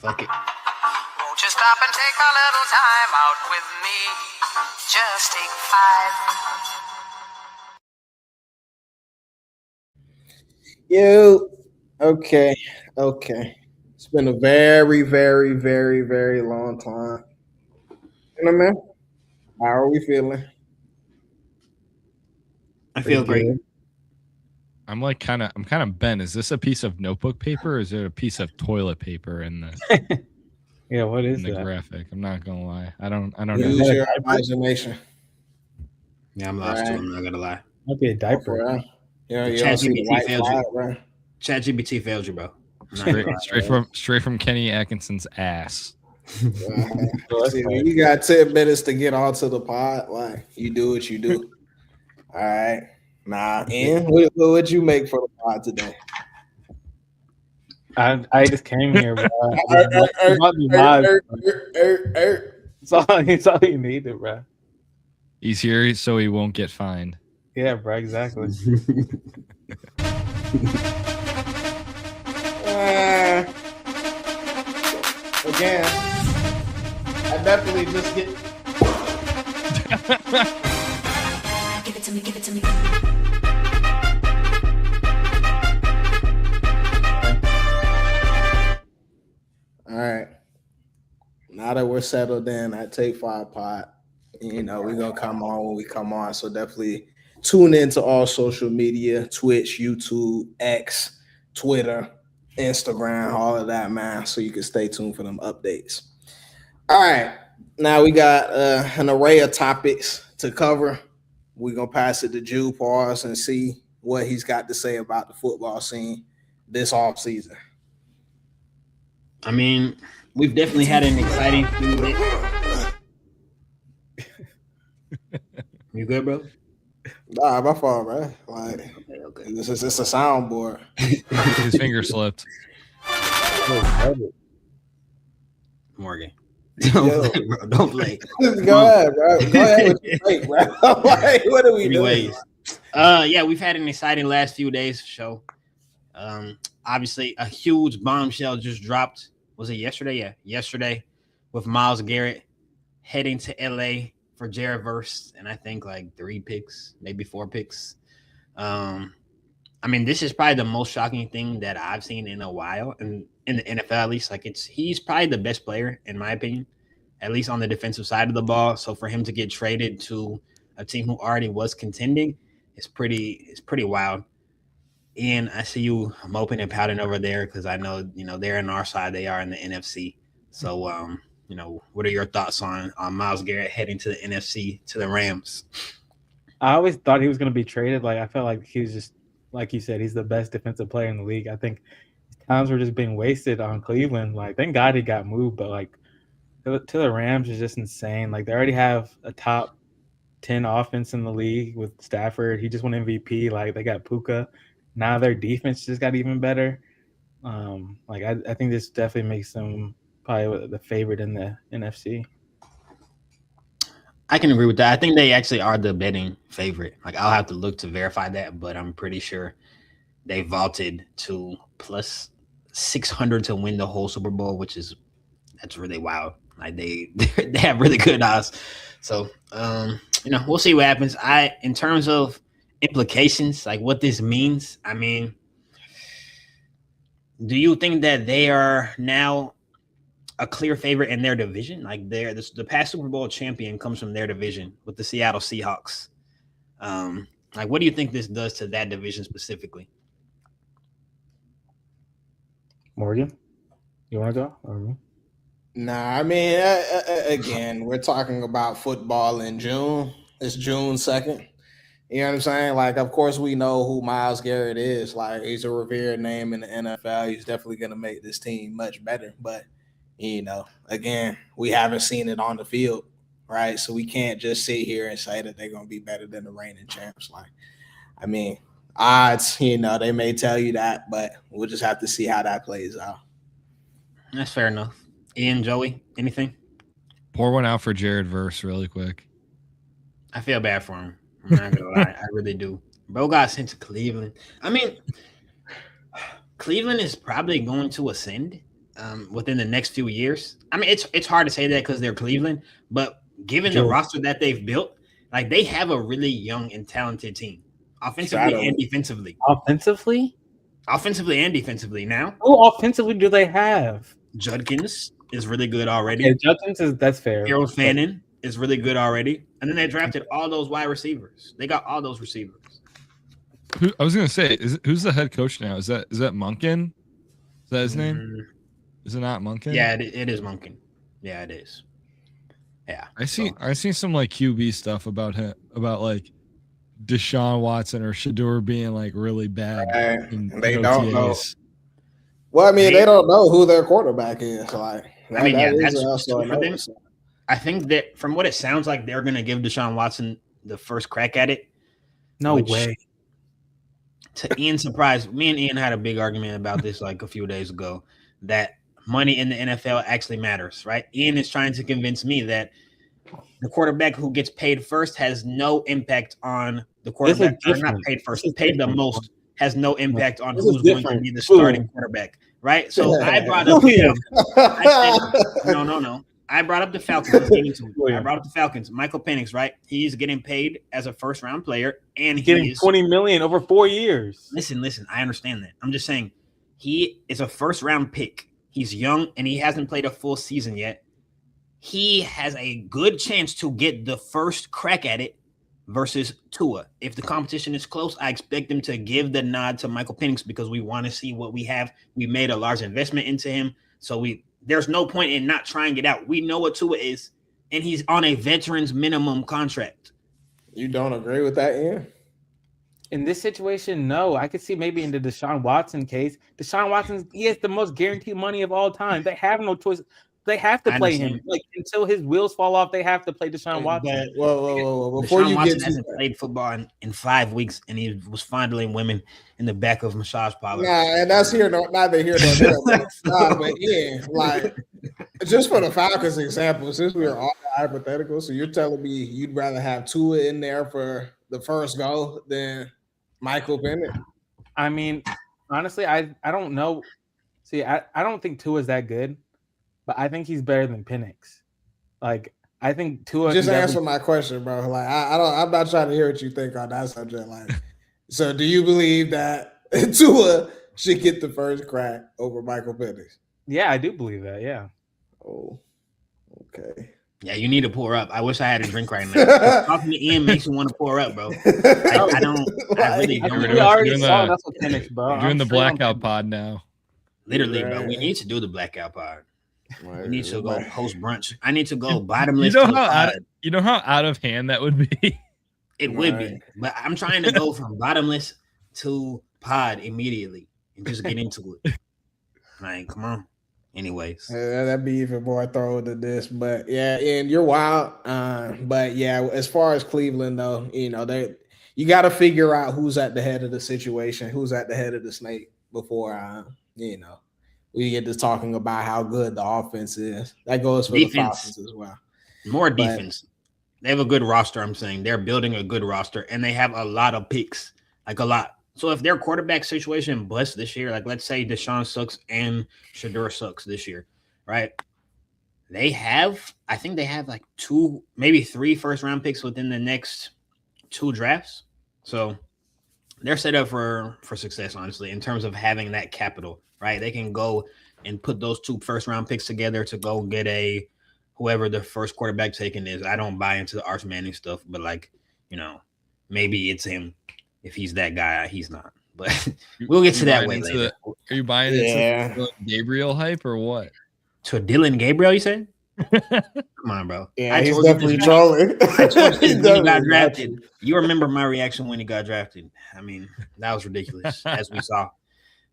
Fuck it. Won't you stop and take a little time out with me? Just take 5. Yo, okay. It's been a very, very, very, very long time. You know, man. How are we feeling? I feel great. I'm kind of bent. Is this a piece of notebook paper or is it a piece of toilet paper in the Yeah, what is in the that? graphic? I'm not gonna lie. I don't know. Use your imagination. Yeah, I'm lost too. I'm not gonna lie. Might be a diaper. Bro. Yeah, you don't see the ChatGPT white failed flag, you. bro. ChatGPT failed you, bro. I'm not gonna lie. Straight from Kenny Atkinson's ass. See, when you got 10 minutes to get onto the pod, like you do what you do. All right. Nah, Ian, what would you make for the pod today? I just came here, bro. It's all you needed, bro. He's here so he won't get fined. Yeah, bro, exactly. Again, I definitely just get. Give it to me. All right. Now that we're settled in at Take 5 Pod, we're going to come on when we come on. So definitely tune into all social media, Twitch, YouTube, X, Twitter, Instagram, all of that, man, so you can stay tuned for them updates. All right. Now we got an array of topics to cover. We're going to pass it to Jew Pause and see what he's got to say about the football scene this offseason. I mean, we've definitely had an exciting few days. You good, bro? Nah, my fault, bro. Like, okay. It's a soundboard. His finger slipped. Morgan. Don't play. Go ahead, bro. Go ahead with your break, bro. Like, what are we doing? Yeah, we've had an exciting last few days for sure. Obviously, a huge bombshell just dropped. Was it yesterday? Yeah, yesterday with Myles Garrett heading to LA for Jared Verse, and I think like 3 picks, maybe 4 picks. I mean, this is probably the most shocking thing that I've seen in a while, and in the NFL at least. Like, he's probably the best player in my opinion, at least on the defensive side of the ball. So for him to get traded to a team who already was contending is pretty wild. Ian, I see you moping and pouting over there because I know, they're in our side. They are in the NFC. So, what are your thoughts on Myles Garrett heading to the NFC, to the Rams? I always thought he was going to be traded. Like, I felt like he was just, like you said, he's the best defensive player in the league. I think times were just being wasted on Cleveland. Like, thank God he got moved, but, like, to the Rams is just insane. Like, they already have a top 10 offense in the league with Stafford. He just won MVP. Like, they got Puka. Now their defense just got even better. I think this definitely makes them probably the favorite in the NFC. I can agree with that. I think they actually are the betting favorite. Like, I'll have to look to verify that, but I'm pretty sure they vaulted to plus 600 to win the whole Super Bowl, that's really wild. Like, they have really good odds. So, we'll see what happens. In terms of implications, like what this means, I mean, do you think that they are now a clear favorite in their division? Like, the past Super Bowl champion comes from their division with the Seattle Seahawks. Like, what do you think this does to that division specifically? Morgan, you want to go? Or me? Nah, I mean, again, we're talking about football in June. It's June 2nd. You know what I'm saying? Like, of course, we know who Myles Garrett is. Like, he's a revered name in the NFL. He's definitely going to make this team much better. But, again, we haven't seen it on the field, right? So we can't just sit here and say that they're going to be better than the reigning champs. Like, I mean, odds, they may tell you that, but we'll just have to see how that plays out. That's fair enough. Ian, Joey, anything? Pour one out for Jared Verse really quick. I feel bad for him. I'm not gonna lie, I really do. Bro got sent to Cleveland. I mean, Cleveland is probably going to ascend. within the next few years. I mean, it's hard to say that because they're Cleveland, but given the True. roster that they've built, like they have a really young and talented team, offensively and defensively. Offensively and defensively. Now, Who offensively do they have? Judkins is really good already. Yeah, Judkins that's fair. Harold Fannin is really good already. And then they drafted all those wide receivers. They got all those receivers. I was gonna say, who's the head coach now? Is that Monken? Is that his name? Is it not Monken? Yeah, it is Monken. Yeah, it is. Yeah, I see some like QB stuff about him, about like Deshaun Watson or Shador being like really bad. They don't know. Well, I mean, they don't know who their quarterback is. Like, that's for them. I think that from what it sounds like, they're going to give Deshaun Watson the first crack at it. No way. To Ian's surprise, me and Ian had a big argument about this like a few days ago, that money in the NFL actually matters, right? Ian is trying to convince me that the quarterback who gets paid first has no impact on the quarterback. Not paid first, paid the most has no impact on who's going to be the starting quarterback, right? So I brought up no. I brought up the Falcons. I brought up the Falcons. Michael Penix, right? He's getting paid as a first-round player, and he's getting $20 million over 4 years. Listen. I understand that. I'm just saying he is a first-round pick. He's young, and he hasn't played a full season yet. He has a good chance to get the first crack at it versus Tua. If the competition is close, I expect them to give the nod to Michael Penix because we want to see what we have. We made a large investment into him, so there's no point in not trying it out. We know what Tua is, and he's on a veteran's minimum contract. You don't agree with that, Ian? In this situation, no. I could see maybe in the Deshaun Watson case. Deshaun Watson, he has the most guaranteed money of all time. They have no choice. They have to play him. Like until his wheels fall off, they have to play Deshaun Watson. Whoa. Before Deshaun you Watson get hasn't played football in 5 weeks, and he was fondling women in the back of massage parlors. Nah, and that's neither here nor there. But yeah, like just for the Falcons example, since we are all hypothetical, so you're telling me you'd rather have Tua in there for the first go than Michael Penix? I mean, honestly, I don't know. See, I don't think Tua is that good. But I think he's better than Penix. Like, I think Tua. Just answer my question, bro. Like, I'm not trying to hear what you think on that subject. Like, so do you believe that Tua should get the first crack over Michael Penix? Yeah, I do believe that. Yeah. Oh, okay. Yeah, you need to pour up. I wish I had a drink right now. Talking to Ian makes me want to pour up, bro. I don't. I really don't. We already saw that's what Penix, bro. You're doing the blackout pod now. Literally, bro. We need to do the blackout pod. We need to go post brunch. I need to go bottomless. You know how out of hand that would be? It would be. But I'm trying to go from bottomless to pod immediately and just get into it. Like, come on. Anyways. That'd be even more thorough than this. But yeah, and you're wild. But yeah, as far as Cleveland, though, you got to figure out who's at the head of the situation, who's at the head of the snake before we get to talking about how good the offense is. That goes for defense. The Falcons as well. More defense. They have a good roster, I'm saying. They're building a good roster, and they have a lot of picks, like a lot. So if their quarterback situation busts this year, like let's say Deshaun sucks and Shador sucks this year, right? I think they have like 2, maybe 3 first-round picks within the next 2 drafts. So they're set up for success, honestly, in terms of having that capital. Right, they can go and put those 2 first-round picks together to go get whoever the first quarterback taken is. I don't buy into the Arch Manning stuff, but maybe it's him. If he's that guy, he's not. But we'll get to that way later. Are you buying into Gabriel hype or what? To Dylan Gabriel, you said? Come on, bro. Yeah, he's definitely trolling. I told you when he got drafted. You remember my reaction when he got drafted? I mean, that was ridiculous, as we saw.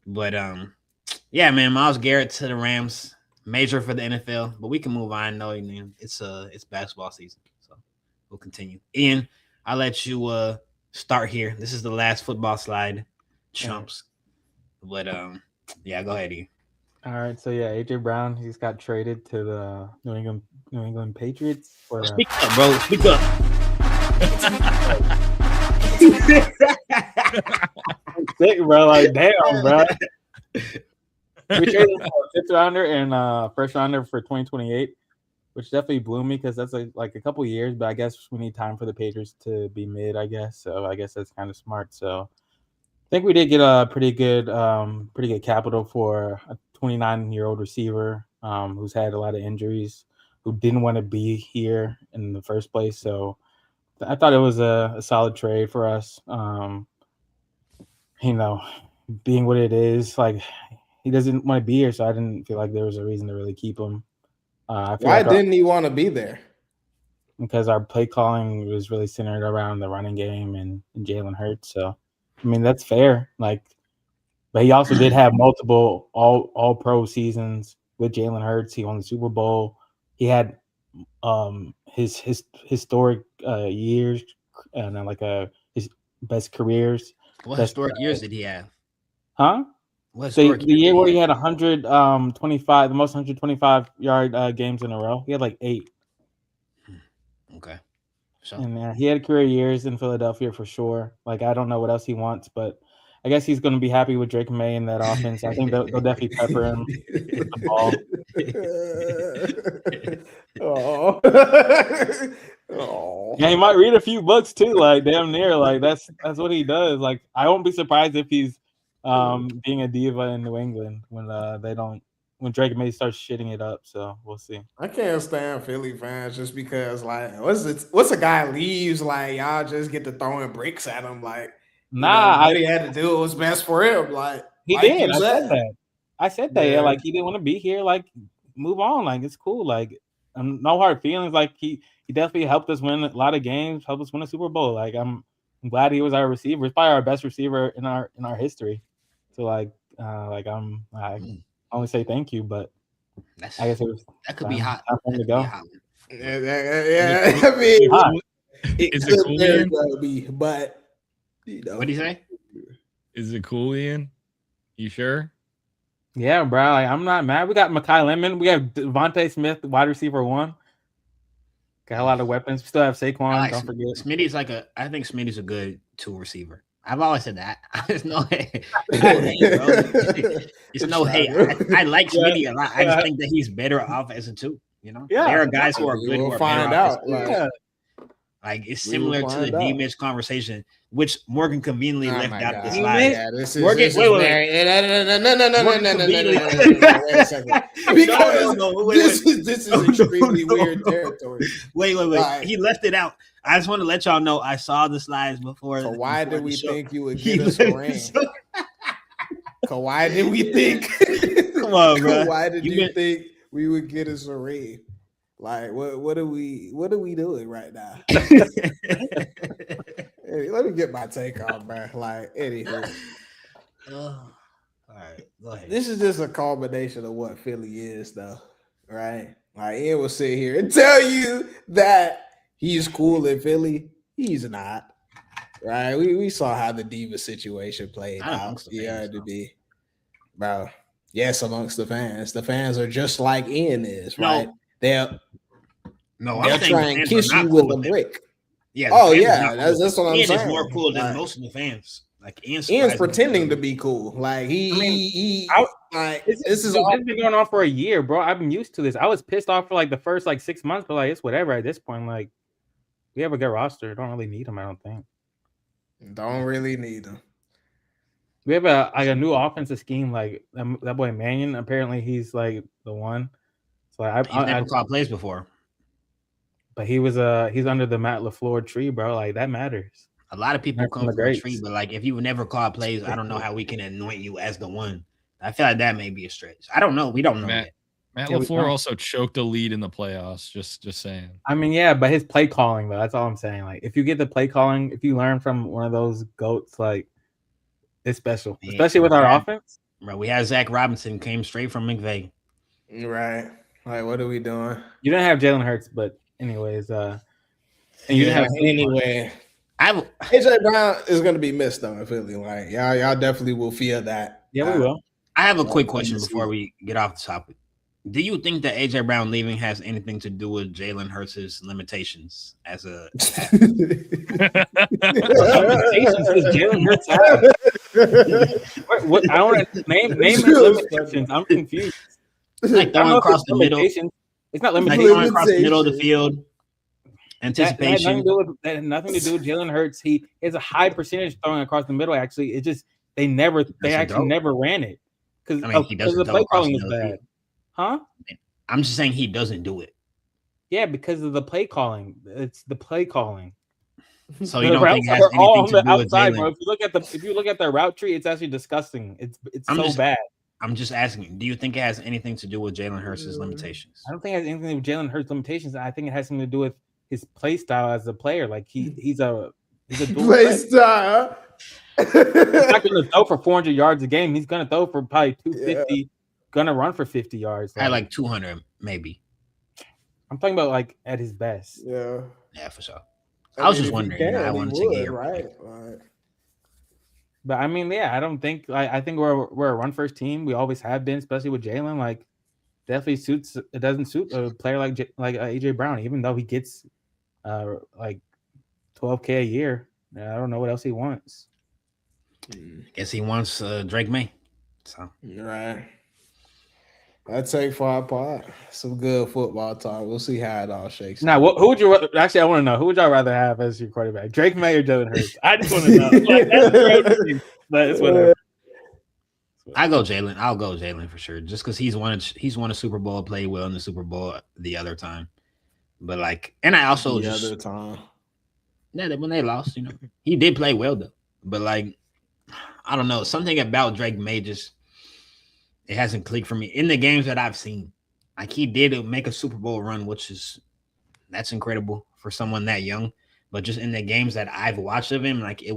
But yeah, man, Myles Garrett to the Rams, major for the NFL, but we can move on. No, it's basketball season, so we'll continue. Ian, I'll let you start here. This is the last football slide, chumps. But yeah, go ahead, Ian. All right, so yeah, AJ Brown, he's got traded to the New England Patriots. Speak up, bro. Speak up. Sick, bro. Like, damn, bro. We traded him for a fifth rounder and first rounder for 2028, which definitely blew me because that's like a couple years. But I guess we need time for the Patriots to be mid. I guess so. I guess that's kind of smart. So I think we did get a pretty good capital for a 29-year-old receiver who's had a lot of injuries, who didn't want to be here in the first place. So I thought it was a solid trade for us. Being what it is, like he doesn't want to be here, so I didn't feel like there was a reason to really keep him. Why didn't he want to be there? Because our play calling was really centered around the running game and Jalen Hurts. So, I mean, that's fair. Like, but he also did have multiple all pro seasons with Jalen Hurts. He won the Super Bowl. He had his historic years and his best careers. What historic years did he have? Huh? The year where he had 125, the most 125-yard games in a row. He had like 8. Okay. So And he had career years in Philadelphia for sure. Like, I don't know what else he wants, but I guess he's going to be happy with Drake May in that offense. I think they'll definitely pepper him with the ball. Oh. Yeah, he might read a few books too, like damn near. Like that's what he does. Like I won't be surprised if he's being a diva in New England when Drake May starts shitting it up. So we'll see. I can't stand Philly fans just because, like, what's a guy leaves, like, y'all just get to throwing bricks at him, like, what he had to do was best for him, like he like did. you I said. said that. I said that. Yeah, like he didn't want to be here. Like move on. Like it's cool. Like no hard feelings. Like he definitely helped us win a lot of games. Helped us win a Super Bowl. Like I'm glad he was our receiver. He's probably our best receiver in our history. So I only say thank you, but I guess that could be hot. Time to go. Yeah. I mean, Is it cool, Ian? But What do you say? Is it cool, Ian? You sure? Yeah, bro. Like, I'm not mad. We got Mekhi Lemon. We have Devontae Smith, wide receiver 1. Got a lot of weapons. We still have Saquon. Don't forget. Smitty's I think Smitty's a good 2 receiver. I've always said that. There's no hate, bro. It's no hate. I like Smitty a lot. I just think that he's better off as a 2. You know, there are guys who are good. We'll find out. Like it's similar to the D-Mitch conversation, which Morgan conveniently left out the slide. Yeah, this is wait a second. Because this is extremely weird territory. Wait. He left it out. I just want to let y'all know I saw the slides before. So why did we think you would get us a ring? So why did we think? Come on, bro. Why did you think we would get us a ring? Like what are we doing right now? Hey, let me get my take on, bro. Like anywho. All right, go ahead. This is just a culmination of what Philly is, though, right? Like Ian will sit here and tell you that he's cool in Philly. He's not, right? We saw how the diva situation played out. Yeah, to be, bro. Yes, amongst the fans. The fans are just like Ian is, right? They'll try and kiss you with a brick. Yeah. That's what I'm saying. Ian is more cool than most of the fans. Like Ian's pretending to be cool. Like this has been going on for a year, bro. I've been used to this. I was pissed off for like the first 6 months, but like it's whatever at this point. Like we have a good roster. Don't really need them, I don't think. Don't really need them. We have a new offensive scheme. Like that boy Mannion. Apparently, he's like the one. So I've never caught plays before. But he's under the Matt LaFleur tree, bro. Like that matters. A lot of people come from the tree, but like if you've never called plays, I don't know how we can anoint you as the one. I feel like that may be a stretch. I don't know. We don't know yet. Matt LaFleur also choked a lead in the playoffs. Just saying. I mean, yeah, but his play calling, though, that's all I'm saying. Like, if you get the play calling, if you learn from one of those goats, like, it's special, especially with our offense. Bro, we had Zach Robinson came straight from McVay. Right. Like, what are we doing? You didn't have Jalen Hurts, but anyways, and you didn't have anyway. AJ Brown is going to be missed though in Philly. Like, y'all definitely will feel that. Yeah, we will. I have a quick question before we get off the topic. Do you think that AJ Brown leaving has anything to do with Jalen Hurts' limitations as a? Limitations does Jalen Hurts have? What I want to name his limitations. I'm confused. Like I don't throwing know if across it's the middle, limitations. It's not like limitations. throwing across the middle of the field. That had Anticipation. nothing to do with Jalen Hurts. He has a high percentage throwing across the middle. Actually, it just they throw. never ran it because I mean, he doesn't the throw play across calling the was middle of the bad, huh? I'm just saying he doesn't do it. Yeah, because of the play calling. It's the play calling. So The you don't routes think it has are all anything on to the do with outside, bro. Jalen? If you look at the route tree, it's actually disgusting. It's I'm so just- bad. I'm just asking you, do you think it has anything to do with Jalen Hurts' limitations? I don't think it has anything to do with Jalen Hurts' limitations. I think it has something to do with his play style as a player. Like he's a dual Play threat. style. He's not going to throw for 400 yards a game. He's going to throw for probably 250. Going to run for 50 yards. I like 200, maybe. I'm talking about like at his best. Yeah. Yeah, for sure. I was just wondering. I He wanted to would, get your right. But I mean, yeah, I don't think I think we're a run first team. We always have been, especially with Jalen. Like, definitely suits. It doesn't suit a player like AJ Brown, even though he gets like $12K a year. I don't know what else he wants. Guess he wants Drake May. So Right. I take 5 pot. Some good football talk. We'll see how it all shakes. Now, who would you actually? I want to know who would y'all rather have as your quarterback, Drake May or Jalen Hurts? I just want to know. Like, but it's whatever. I go Jalen. I'll go Jalen for sure, just because he's won a Super Bowl, played well in the Super Bowl the other time. But like, and I also other time. Yeah, when they lost, he did play well though. But like, I don't know, something about Drake May just it hasn't clicked for me in the games that I've seen. Like he did make a Super Bowl run, that's incredible for someone that young. But just in the games that I've watched of him, like it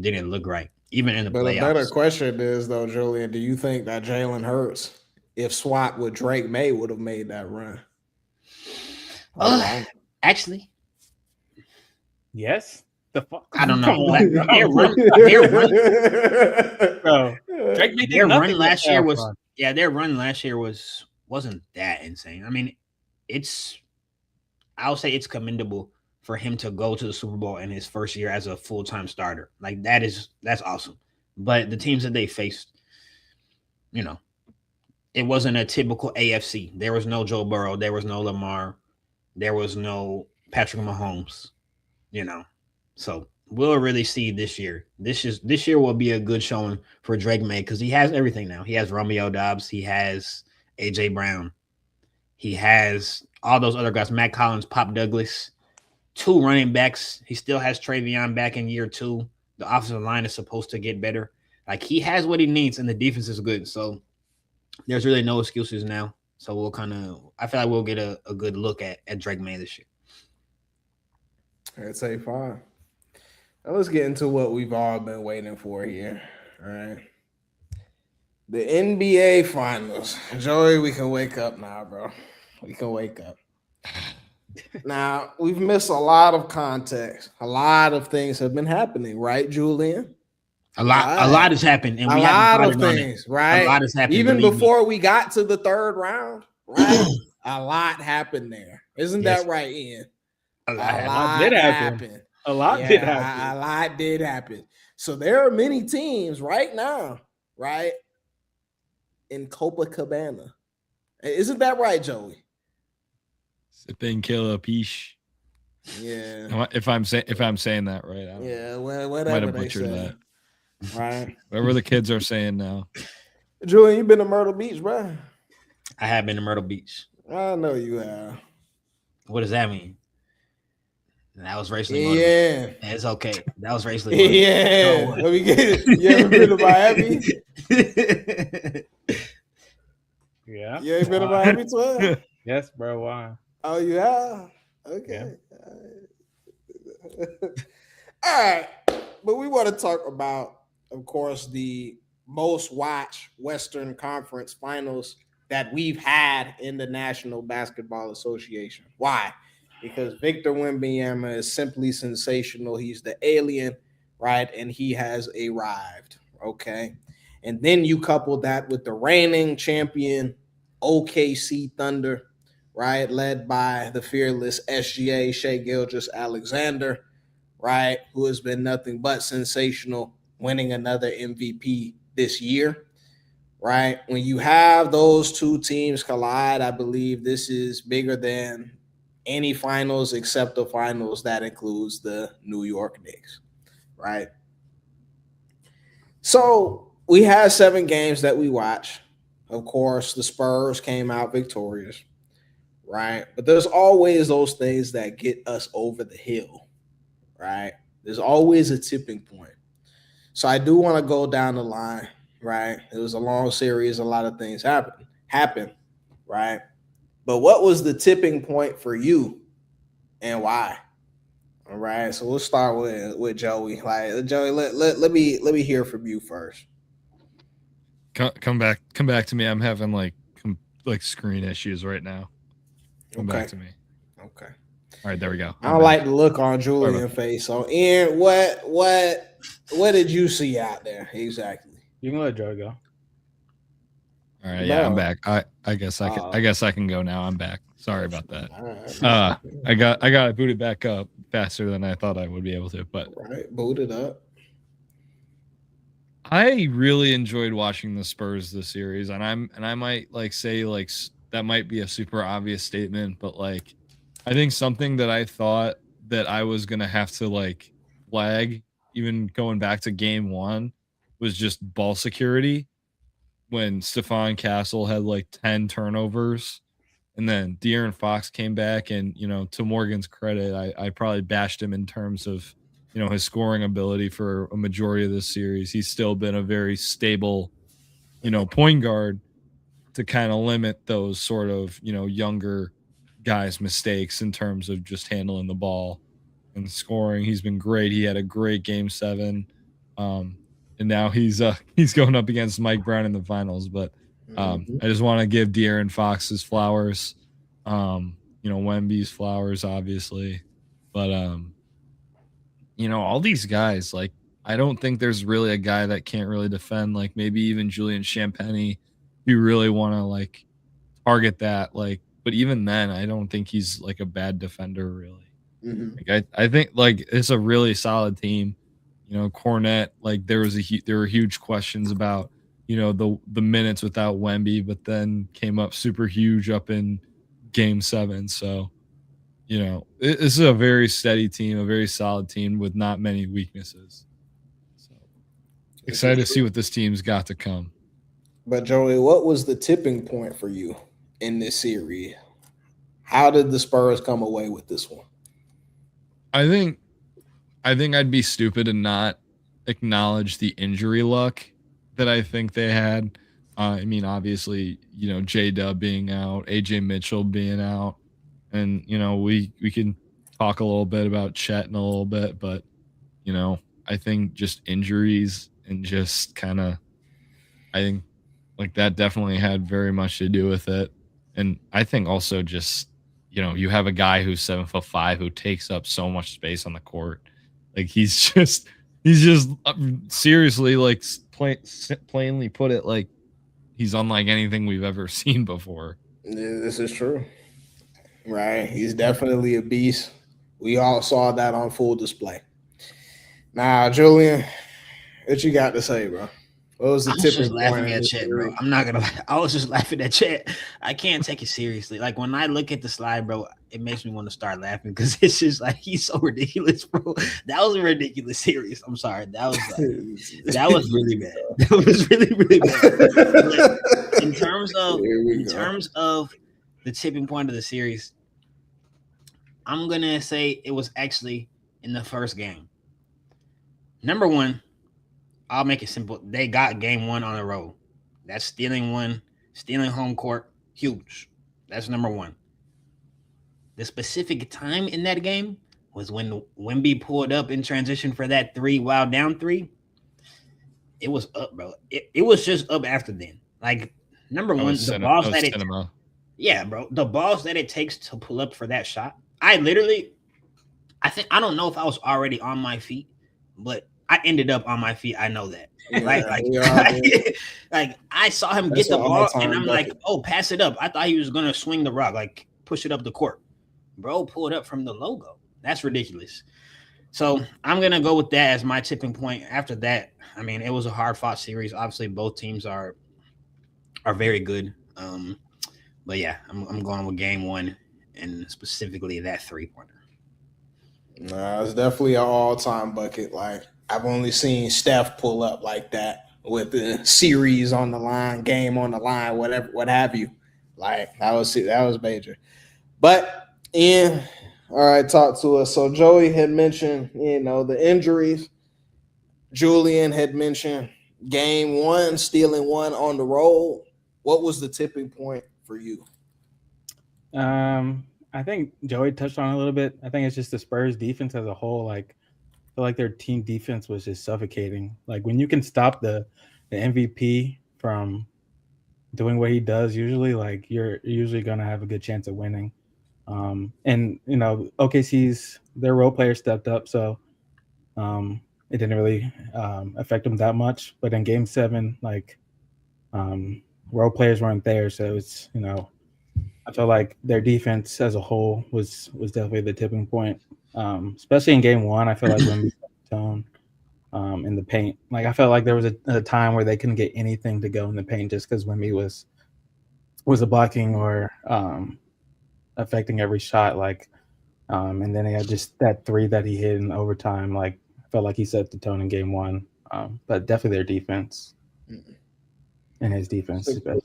didn't look right. Even in the playoffs. But a better question is though, Julian, do you think that Jalen Hurts, if swapped with Drake May, would have made that run? Actually, yes. The fuck? I don't know. Their run last year wasn't that insane. I mean, I'll say it's commendable for him to go to the Super Bowl in his first year as a full-time starter. Like that's awesome. But the teams that they faced, it wasn't a typical AFC. There was no Joe Burrow, there was no Lamar, there was no Patrick Mahomes, So we'll really see this year. This year will be a good showing for Drake May because he has everything now. He has Romeo Doubs, he has AJ Brown, he has all those other guys, Matt Collins, Pop Douglas, 2 running backs. He still has Travion back in year 2. The offensive line is supposed to get better. Like he has what he needs, and the defense is good. So there's really no excuses now. So I feel like we'll get a good look at Drake May this year. I'd say 5. Now let's get into what we've all been waiting for here. All right. The NBA Finals. Joey, we can wake up now, bro. We can wake up. Now, we've missed a lot of context. A lot of things have been happening, right, Julian? A lot has happened. And a lot of things, right? A lot has happened. Even before we got to the 3rd round, right? A lot happened there. Isn't that right, Ian? A lot did happen. A lot did happen. So there are many teams right now, right, in Copacabana. Isn't that right, Joey? Sipping Killer Peach. Yeah. If I'm saying that right. Yeah, whatever they say. That. Right. Whatever the kids are saying now. Julian, you been to Myrtle Beach, bro? I have been to Myrtle Beach. I know you have. What does that mean? That was racially motivated. Yeah. It's okay. That was racially motivated. Yeah. No, let me get it. You ever been to Miami? Yeah. You ain't been to Miami, 12? Yes, bro. Why? Oh, you have? Okay. Yeah. All right. But we want to talk about, of course, the most watched Western Conference Finals that we've had in the National Basketball Association. Why? Because Victor Wembanyama is simply sensational. He's the alien, right? And he has arrived, okay? And then you couple that with the reigning champion, OKC Thunder, right? Led by the fearless SGA, Shea Gilgeous-Alexander, right? Who has been nothing but sensational, winning another MVP this year, right? When you have those two teams collide, I believe this is bigger than any finals except the finals that includes the New York Knicks, right? So we had 7 games that we watched. Of course, the Spurs came out victorious, right? But there's always those things that get us over the hill, right? There's always a tipping point. So I do want to go down the line, right? It was a long series, a lot of things happened, right? But what was the tipping point for you and why? All right, so we'll start with Joey. Like Joey, let me hear from you first. Come back to me. I'm having like screen issues right now. Come back to me. Okay. All right, there we go. I don't like the look on Julian's face. So, Ian, what did you see out there exactly? You can let Joe go. All right, yeah, I'm back. I guess I can go now. I'm back. Sorry about that. All right. I got it booted back up faster than I thought I would be able to. But right, booted up. I really enjoyed watching the Spurs this series, and I might say that might be a super obvious statement, but I think something that I thought that I was gonna have to flag even going back to game 1 was just ball security when Stephon Castle had 10 turnovers, and then De'Aaron Fox came back, and to Morgan's credit, I probably bashed him in terms of his scoring ability for a majority of this series. He's still been a very stable, point guard to kind of limit those sort of, younger guys' mistakes in terms of just handling the ball and scoring. He's been great. He had a great game 7. And now he's going up against Mike Brown in the finals. But I just want to give De'Aaron Fox his flowers. Wemby's flowers, obviously. But all these guys, I don't think there's really a guy that can't really defend, maybe even Julian Champagny, if you really want to target that. But even then, I don't think he's a bad defender, really. Mm-hmm. I think it's a really solid team. Cornette, there were huge questions about, the minutes without Wemby, but then came up super huge up in game 7. So, this is a very steady team, a very solid team with not many weaknesses. So excited to see what this team's got to come. But Joey, what was the tipping point for you in this series? How did the Spurs come away with this one? I think I'd be stupid to not acknowledge the injury luck that I think they had. Obviously, J-Dub being out, AJ Mitchell being out, and we can talk a little bit about Chet in a little bit, but I think just injuries and just kind of, I think that definitely had very much to do with it. And I think also just you have a guy who's 7'5" who takes up so much space on the court. He's just seriously plainly put it, he's unlike anything we've ever seen before. Yeah, this is true. Right. He's definitely a beast. We all saw that on full display. Now, Julian, what you got to say, bro? What was the I was tipping just laughing point? at Chet, bro. I'm not gonna lie. I was just laughing at Chet. I can't take it seriously. When I look at the slide, bro, it makes me want to start laughing because it's just he's so ridiculous, bro. That was a ridiculous series. I'm sorry. That was really bad. That was really, really bad. But in terms of the tipping point of the series, I'm gonna say it was actually in the first game. Number one, I'll make it simple. They got game 1 on the road. That's stealing home court, huge. That's number 1. The specific time in that game was when Wemby pulled up in transition for that 3 while down 3. It was up, bro. It was just up after then. Number 1, the balls that it yeah, bro. The balls that it takes to pull up for that shot. I don't know if I was already on my feet, but I ended up on my feet. I know that. Yeah, Right? Like, we all did. like I saw him That's get the an ball, all-time and I'm like, bucket. oh, pass it up. I thought he was gonna swing the rock, like push it up the court. Bro, pull it up from the logo. That's ridiculous. So I'm gonna go with that as my tipping point. After that, I mean, it was a hard fought series. Obviously, both teams are very good. But yeah, I'm going with game one and specifically that 3-pointer. Nah, it's definitely an all-time bucket. Like I've only seen Steph pull up like that with the series on the line, game on the line, whatever, what have you. Like that was major. But Ian, all right, talk to us. So Joey had mentioned, the injuries. Julian had mentioned game one, stealing one on the road. What was the tipping point for you? I think Joey touched on it a little bit. I think it's just the Spurs defense as a whole. Like, I feel like their team defense was just suffocating. Like when you can stop the MVP from doing what he does, usually, like you're usually gonna have a good chance of winning. And OKC's their role players stepped up, so it didn't really affect them that much. But in Game 7, like role players weren't there, so it's I felt like their defense as a whole was definitely the tipping point. Especially in Game 1, I feel like when we set the tone in the paint, like I felt like there was a time where they couldn't get anything to go in the paint just because Wemby was a blocking or affecting every shot. Like, and then he had just that 3 that he hit in overtime. Like, I felt like he set the tone in Game 1. But definitely their defense and his defense, especially.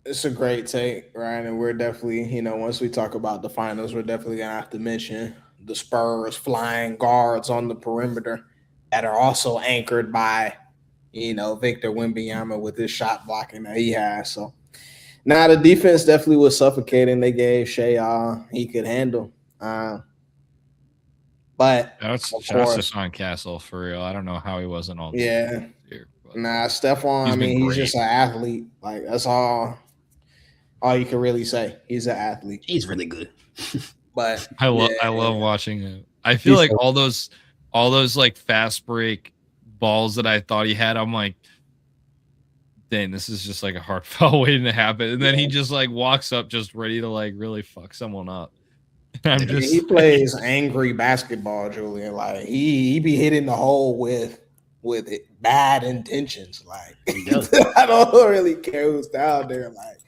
It's a great take, Ryan, and we're definitely, once we talk about the finals, we're definitely gonna have to mention the Spurs flying guards on the perimeter that are also anchored by, Victor Wembanyama with his shot blocking that he has. So now the defense definitely was suffocating. They gave Shea all he could handle. But That's of shots to course, Sean Castle for real. I don't know how he wasn't all yeah. here, but Stephon, he's been he's great. just an athlete. Like that's all you can really say. He's an athlete. He's really good. But I love watching him. I feel like all those like fast break balls that I thought he had, I'm like, dang, this is just like a hard foul waiting to happen. And then he just like walks up just ready to like really fuck someone up. He plays angry basketball, Julian. Like he be hitting the hole with it, bad intentions. Like I don't really care who's down there. Like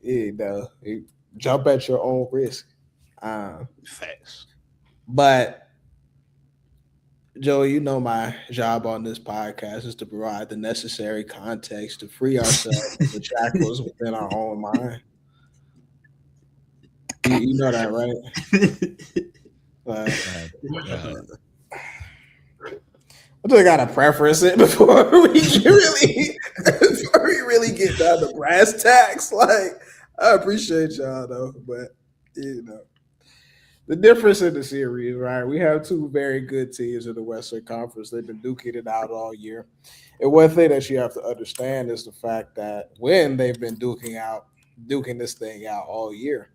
you jump at your own risk. Facts. But Joey, my job on this podcast is to provide the necessary context to free ourselves from the shackles within our own mind. You know that, right? I just gotta preference it before we really get down to brass tacks. Like, I appreciate y'all though, but the difference in the series, right? We have two very good teams in the Western Conference. They've been duking it out all year. And one thing that you have to understand is the fact that when they've been duking this thing out all year,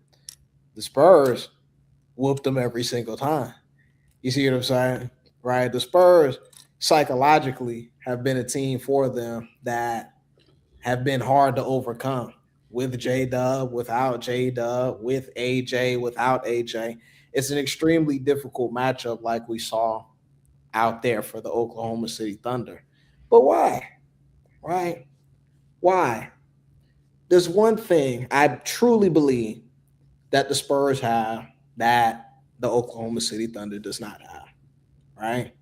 the Spurs whooped them every single time. You see what I'm saying? Right? The Spurs psychologically have been a team for them that have been hard to overcome. With J-Dub, without J-Dub, with AJ, without AJ. It's an extremely difficult matchup like we saw out there for the Oklahoma City Thunder. But why? Right? Why? There's one thing I truly believe that the Spurs have that the Oklahoma City Thunder does not have, right?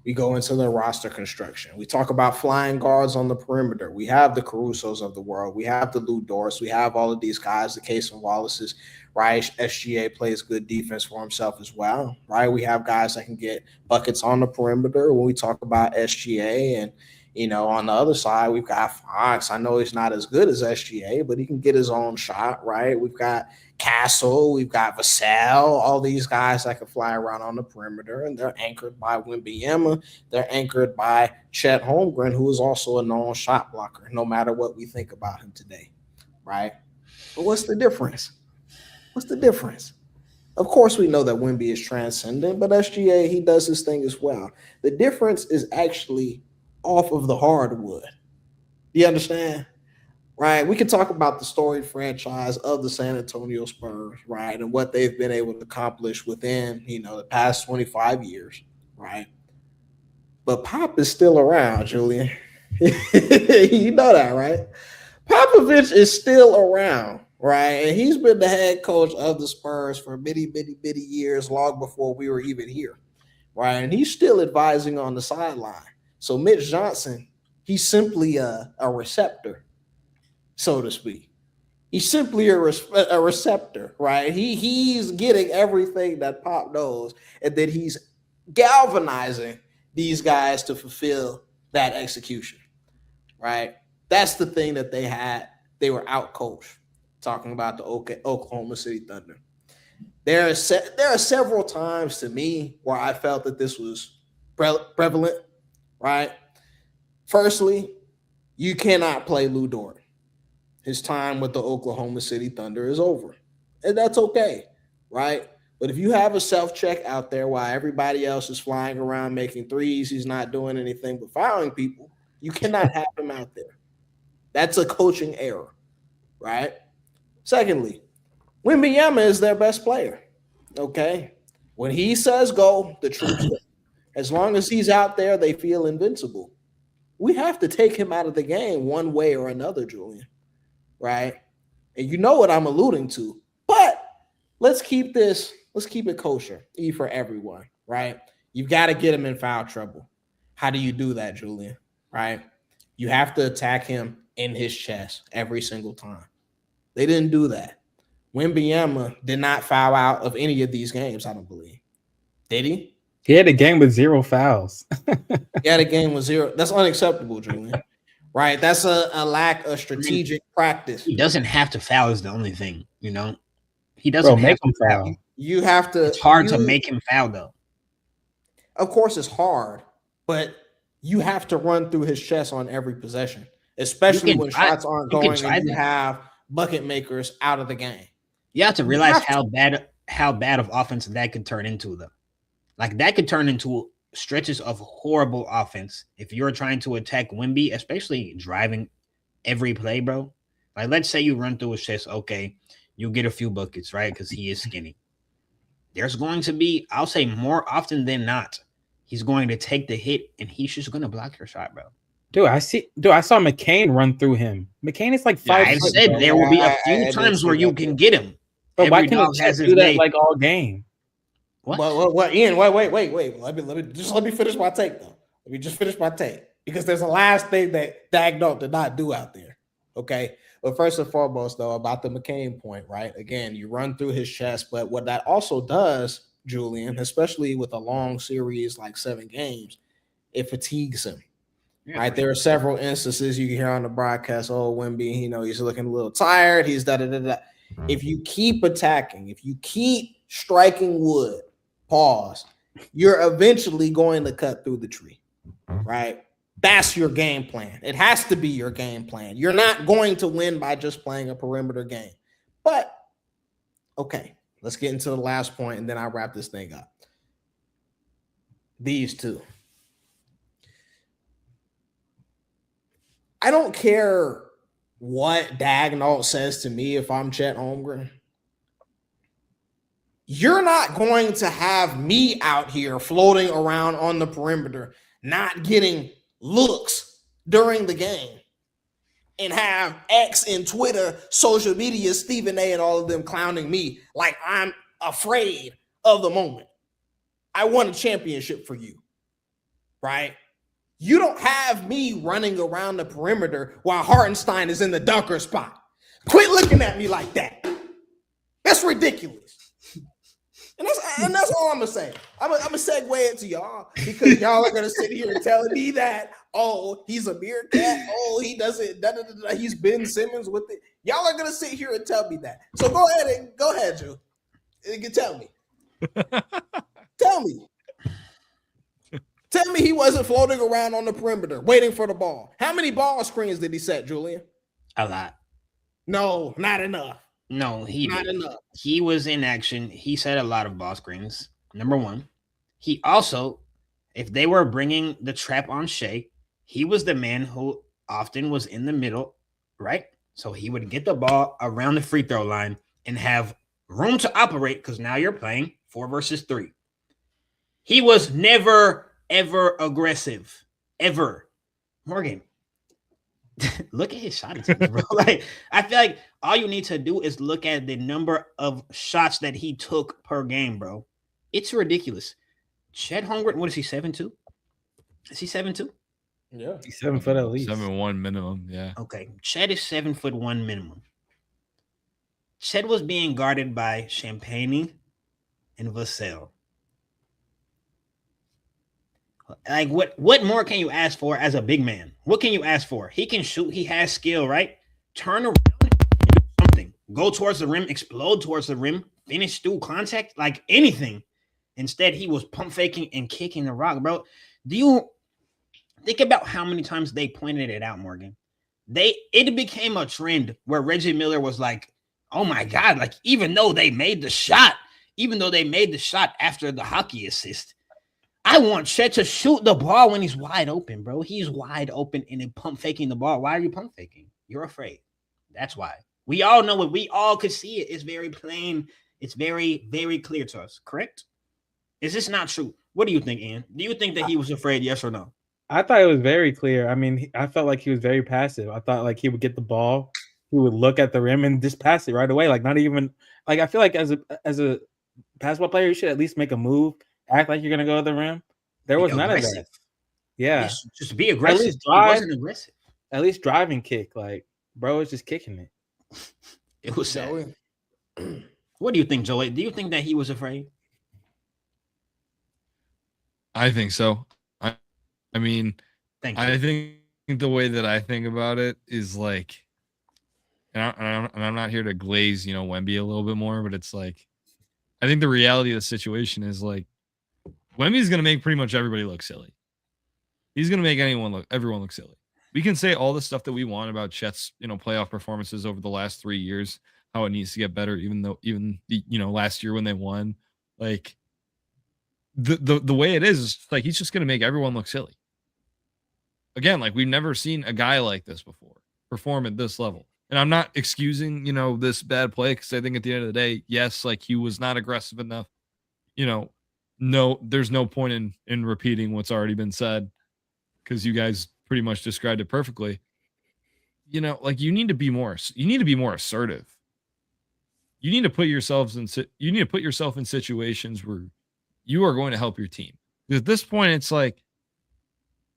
We go into the roster construction. We talk about flying guards on the perimeter. We have the Carusos of the world. We have the Lou Dorts. We have all of these guys, the Cason Wallaces, right? SGA plays good defense for himself as well, right? We have guys that can get buckets on the perimeter. When we talk about SGA and, on the other side, we've got Fox. I know he's not as good as SGA, but he can get his own shot, right? We've got Castle, we've got Vassell, all these guys that can fly around on the perimeter, and they're anchored by Wembanyama. They're anchored by Chet Holmgren, who is also a known shot blocker, no matter what we think about him today, right? But what's the difference? Of course, we know that Wemby is transcendent, but SGA, he does his thing as well. The difference is actually off of the hardwood. You understand? Right? We can talk about the storied franchise of the San Antonio Spurs, right? And what they've been able to accomplish within, the past 25 years, right? But Pop is still around, Julian. You know that, right? Popovich is still around, right? And he's been the head coach of the Spurs for many, many, many years, long before we were even here, right? And he's still advising on the sideline. So Mitch Johnson, he's simply a receptor, so to speak. He's simply a receptor, right? He's getting everything that Pop knows, and then he's galvanizing these guys to fulfill that execution, right? That's the thing that they had. They were out-coached, talking about the Oklahoma City Thunder. There are several times to me where I felt that this was prevalent, right? Firstly, you cannot play Lou Dort. His time with the Oklahoma City Thunder is over. And that's okay, right? But if you have a self-check out there while everybody else is flying around making threes, he's not doing anything but fouling people, you cannot have him out there. That's a coaching error, right? Secondly, Wembanyama is their best player, okay? When he says go, the troops go. As long as he's out there, they feel invincible. We have to take him out of the game one way or another, Julian, right? And you know what I'm alluding to. But let's keep it kosher, for everyone, right? You've got to get him in foul trouble. How do you do that, Julian, right? You have to attack him in his chest every single time. They didn't do that. Wembanyama did not foul out of any of these games, I don't believe. Did he? He had a game with 0 fouls. He had a game with 0. That's unacceptable, Julian. Right? That's a lack of strategic practice. He doesn't have to foul is the only thing, He doesn't have make to him foul. You have to. It's hard to make him foul, though. Of course, it's hard, but you have to run through his chest on every possession, especially when shots aren't going and you have bucket makers out of the game. You have to realize how bad of offense that could turn into, though. Like, that could turn into stretches of horrible offense if you're trying to attack Wemby, especially driving every play, bro. Like, let's say you run through his chest, okay, you'll get a few buckets, right? Because he is skinny. There's going to be, I'll say more often than not, he's going to take the hit and he's just going to block your shot, bro. I saw McCain run through him. McCain is like 5 I said there will be a few times where you can get him. But why can't he do that like all game? What? Ian, wait. Let me finish my take, though. Let me just finish my take. Because there's a last thing that Daigneault did not do out there. Okay. But first and foremost, though, about the McCain point, right? Again, you run through his chest, but what that also does, Julian, especially with a long series like 7 games, it fatigues him. Yeah, right. There are several instances you can hear on the broadcast. Oh, Wemby, he's looking a little tired. He's da-da-da-da. If you keep attacking, if you keep striking wood, pause, you're eventually going to cut through the tree, right? That's your game plan. It has to be your game plan. You're not going to win by just playing a perimeter game. But, okay, let's get into the last point, and then I'll wrap this thing up. These two. I don't care what Daigneault says to me if I'm Chet Holmgren. You're not going to have me out here floating around on the perimeter, not getting looks during the game, and have X and Twitter, social media, Stephen A, and all of them clowning me like I'm afraid of the moment. I won a championship for you, right? You don't have me running around the perimeter while Hartenstein is in the dunker spot. Quit looking at me like that. That's ridiculous. And that's all I'm going to say. I'm going to segue it to y'all because y'all are going to sit here and tell me that, oh, he's a meerkat. Oh, he doesn't, he's Ben Simmons with it. Y'all are going to sit here and tell me that. So go ahead, Joe. You can tell me. Tell me. Tell me he wasn't floating around on the perimeter waiting for the ball. How many ball screens did he set, Julian? A lot. No, not enough. No, he Not did. enough. He was in action. He set a lot of ball screens. Number one. He also, if they were bringing the trap on Shea, he was the man who often was in the middle, right? So he would get the ball around the free throw line and have room to operate because now you're playing 4 versus 3. He was never, ever aggressive. Ever. Morgan, look at his shot attempts, bro. Like, I feel like all you need to do is look at the number of shots that he took per game, bro. It's ridiculous. Chet Holmgren, what is he, 7'2"? Is he 7'2"? Yeah. He's 7 foot at least. 7'1" minimum. Yeah. Okay. Chet is 7'1" minimum. Chet was being guarded by Champagne and Vassell. Like, what more can you ask for as a big man? What can you ask for? He can shoot. He has skill, right? Turn around and do something. Go towards the rim, explode towards the rim, finish through contact, like anything. Instead, he was pump faking and kicking the rock, bro. Do you think about how many times they pointed it out, Morgan? It became a trend where Reggie Miller was like, oh my God, like even though they made the shot after the hockey assist, I want Chet to shoot the ball when he's wide open, bro. He's wide open and then pump faking the ball. Why are you pump faking? You're afraid. That's why. We all know it. We all could see it. It's very plain. It's very, very clear to us. Correct? Is this not true? What do you think, Ian? Do you think that he was afraid? Yes or no? I thought it was very clear. I mean, I felt like he was very passive. I thought like he would get the ball, he would look at the rim and just pass it right away. Like not even like I feel like as a basketball player, you should at least make a move, act like you're gonna go to the rim. There was none of that. Yeah, just be aggressive. At least drive. He wasn't aggressive. At least drive and kick. Like bro is just kicking it. It was sad. What do you think, Joey? Do you think that he was afraid? I think so. I mean, Thank you. I think the way that I think about it is like, and I'm not here to glaze, Wemby a little bit more, but it's like, I think the reality of the situation is like, Wemby's going to make pretty much everybody look silly. He's going to make everyone look silly. We can say all the stuff that we want about Chet's, playoff performances over the last 3 years, how it needs to get better, even last year when they won, like the way it is like, he's just going to make everyone look silly. Again, like we've never seen a guy like this before perform at this level. And I'm not excusing, this bad play because I think at the end of the day, yes, like he was not aggressive enough. No, there's no point in repeating what's already been said because you guys pretty much described it perfectly. Like you need to be more assertive. You need to put yourself in situations where you are going to help your team. Because at this point, it's like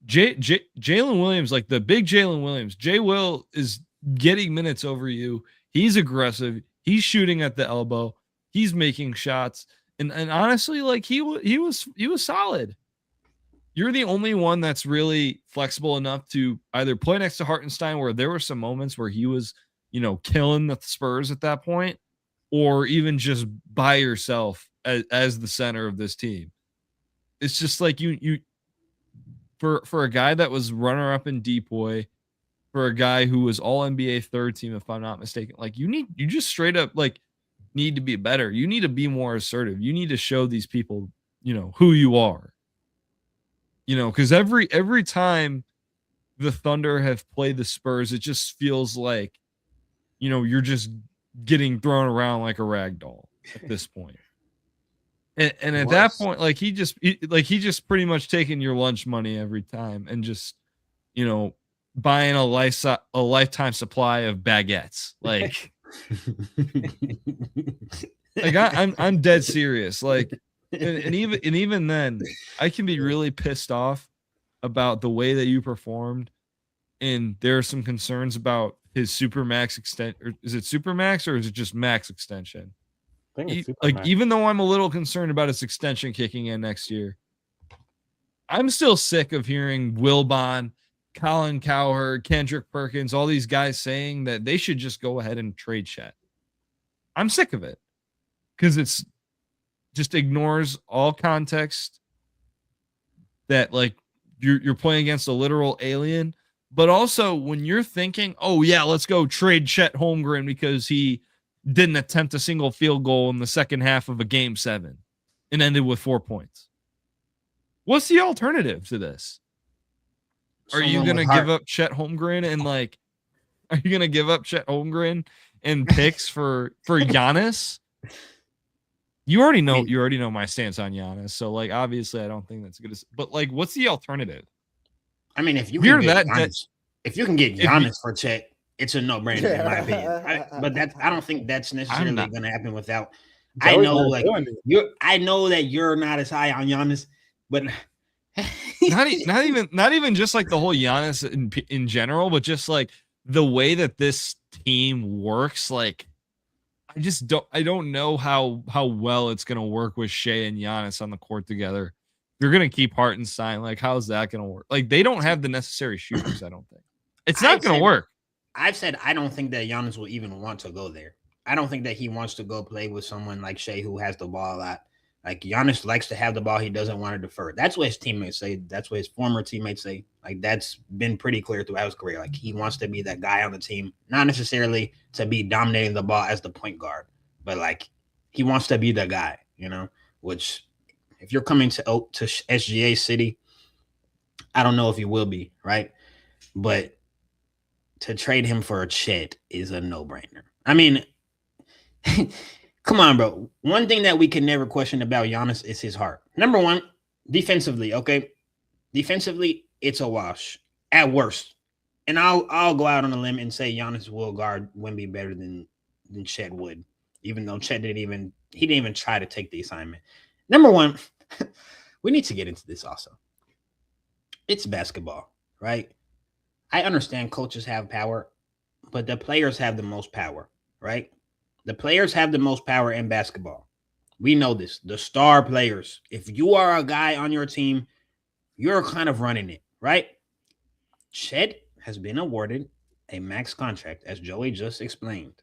Jalen Williams, like the big Jalen Williams. Jay Will is getting minutes over you. He's aggressive. He's shooting at the elbow. He's making shots. And honestly, like he was solid. You're the only one that's really flexible enough to either play next to Hartenstein, where there were some moments where he was, killing the Spurs at that point, or even just by yourself as the center of this team. It's just like you for a guy that was runner up in Depoy, for a guy who was all NBA third team, if I'm not mistaken, like you just straight up like need to be better. You need to be more assertive. You need to show these people, who you are. Because every time the Thunder have played the Spurs, it just feels like, you're just getting thrown around like a rag doll at this point. And at that point, like he just pretty much taking your lunch money every time and just, buying a lifetime supply of baguettes. Like, I'm dead serious. Like, and even then, I can be really pissed off about the way that you performed. And there are some concerns about his Supermax extent. Or is it Supermax or is it just max extension? I think it's Like, Supermax. even though I'm a little concerned about his extension kicking in next year, I'm still sick of hearing Wilbon, Colin Cowherd, Kendrick Perkins, all these guys saying that they should just go ahead and trade Chet. I'm sick of it because it's just ignores all context that like you're playing against a literal alien. But also when you're thinking, oh yeah, let's go trade Chet Holmgren because he didn't attempt a single field goal in the second half of a game 7 and ended with 4 points. What's the alternative to this? Are you Someone going to with give heart. up Chet Holmgren and are you going to give up Chet Holmgren and picks for Giannis? You already know my stance on Giannis. So obviously I don't think that's good. But what's the alternative? I mean, if you You're can get that- Giannis, if you can get Giannis for Chet, it's a no-brainer in my opinion. But I don't think that's necessarily not- going to happen without. Joey's I know, not doing it. I know that you're not as high on Giannis, but not even just the whole Giannis in general, but just the way that this team works. I don't know how well it's gonna work with Shea and Giannis on the court together. You're gonna keep Hartenstein. How's that gonna work? They don't have the necessary shooters. I don't think it's not gonna work. I've said I don't think that Giannis will even want to go there. I don't think that he wants to go play with someone like Shea who has the ball a lot. Giannis likes to have the ball. He doesn't want to defer. That's what his teammates say. That's what his former teammates say. That's been pretty clear throughout his career. He wants to be that guy on the team, not necessarily to be dominating the ball as the point guard, but he wants to be the guy, which if you're coming to SGA City, I don't know if you will be, right? But to trade him for a Chet is a no-brainer. I mean, come on, bro. One thing that we can never question about Giannis is his heart. Number one, defensively, okay? Defensively, it's a wash at worst. And I'll go out on a limb and say Giannis will guard Wemby better than Chet would, even though Chet didn't even try to take the assignment. Number one, we need to get into this also. It's basketball, right? I understand coaches have power, but the players have the most power, right? The players have the most power in basketball. We know this. The star players. If you are a guy on your team, you're kind of running it, right? Chet has been awarded a max contract, as Joey just explained.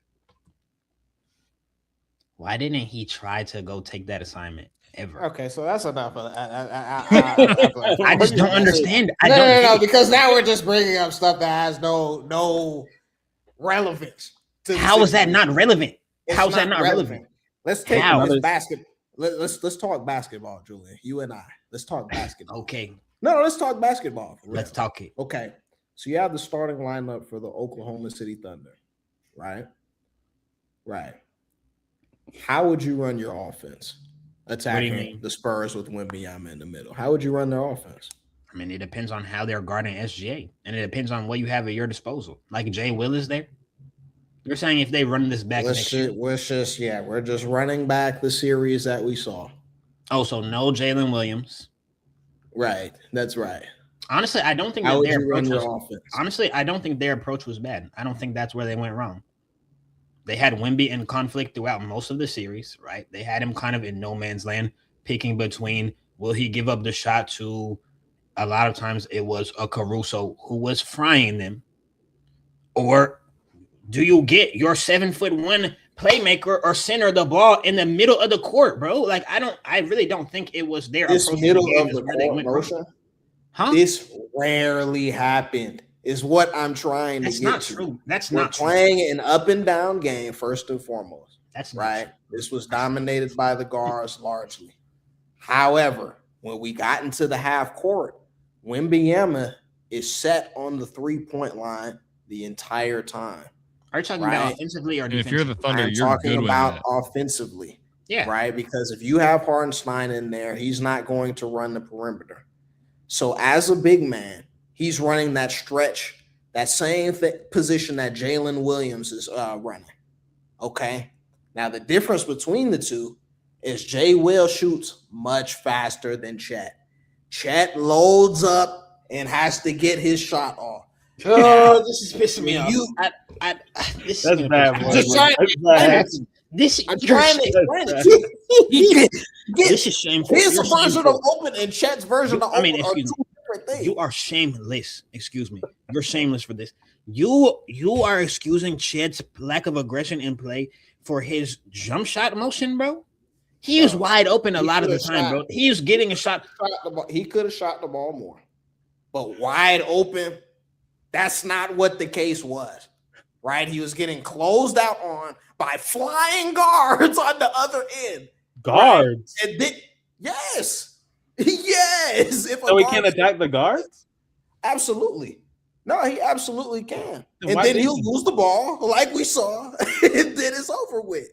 Why didn't he try to go take that assignment ever? Okay, so that's enough of that. I just don't understand. No, because now we're just bringing up stuff that has no relevance. How is that not relevant? How is that not relevant? Let's take How? this basket. Let's talk basketball, Julian. You and I. Let's talk basketball. Okay, No, let's talk basketball. for real. let's talk it. Okay, so you have the starting lineup for the Oklahoma City Thunder, right? Right. How would you run your offense attacking mean? the Spurs with Wembanyama in the middle? How would you run their offense? I mean, it depends on how they're guarding SGA, and it depends on what you have at your disposal. Jay Will is there. You're saying if they run this back next year. We're just running back the series that we saw. Oh, so no Jalen Williams. Right. That's right. Honestly, I don't think How that would their you run approach your was. offense? Honestly, I don't think their approach was bad. I don't think that's where they went wrong. They had Wemby in conflict throughout most of the series, right? They had him kind of in no man's land, picking between will he give up the shot to. A lot of times it was a Caruso who was frying them, or do you get your 7'1" playmaker or center the ball in the middle of the court, bro? I really don't think it was their This approach middle game of is the where they court went wrong. motion, Huh? this rarely happened, is what I'm trying That's to get not to. true. That's We're not true. playing an up and down game first and foremost, That's not right? true. This was dominated by the guards largely. However, when we got into the half court, Wembanyama is set on the 3-point line the entire time. Are you talking Right. about offensively or And if defensively? you're the Thunder, I'm you're talking good with about that. offensively, Yeah. right? Because if you have Hartenstein in there, he's not going to run the perimeter. So as a big man, he's running that stretch, that same position that Jalen Williams is running. Okay. Now the difference between the two is Jay Will shoots much faster than Chet. Chet loads up and has to get his shot off. Oh, this is pissing me off. You- This That's is bad, boy. Just trying- That's bad. This I'm you're trying to shame- explain it to you. this is shameful. His You're version shameful. of open and Chet's version of I mean, open are two excuse me. different things. You are shameless. Excuse me. You're shameless for this. You are excusing Chet's lack of aggression in play for his jump shot motion, bro. He is wide open a He lot of the could've time, shot. bro. He is getting a shot. He could have shot the ball more, but wide open, that's not what the case was, right? He was getting closed out on by flying guards on the other end. Guards. Right? And then, yes. Yes. If So he can't attack the guards? Absolutely. No, he absolutely can. Then And why then didn't he'll he? lose the ball like we saw. And then it's over with.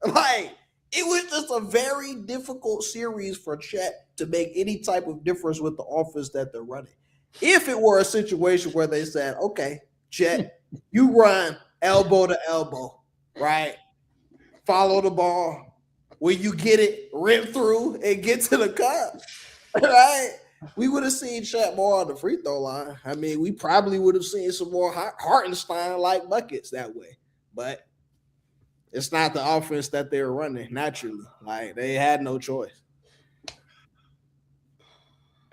Like, it was just a very difficult series for Chet to make any type of difference with the offense that they're running. If it were a situation where they said, okay, Chet, you run elbow to elbow, right? Follow the ball. When you get it, rip through and get to the cup, right? We would have seen Chet more on the free throw line. I mean, we probably would have seen some more Hartenstein-like buckets that way. But it's not the offense that they were running naturally. Like, they had no choice.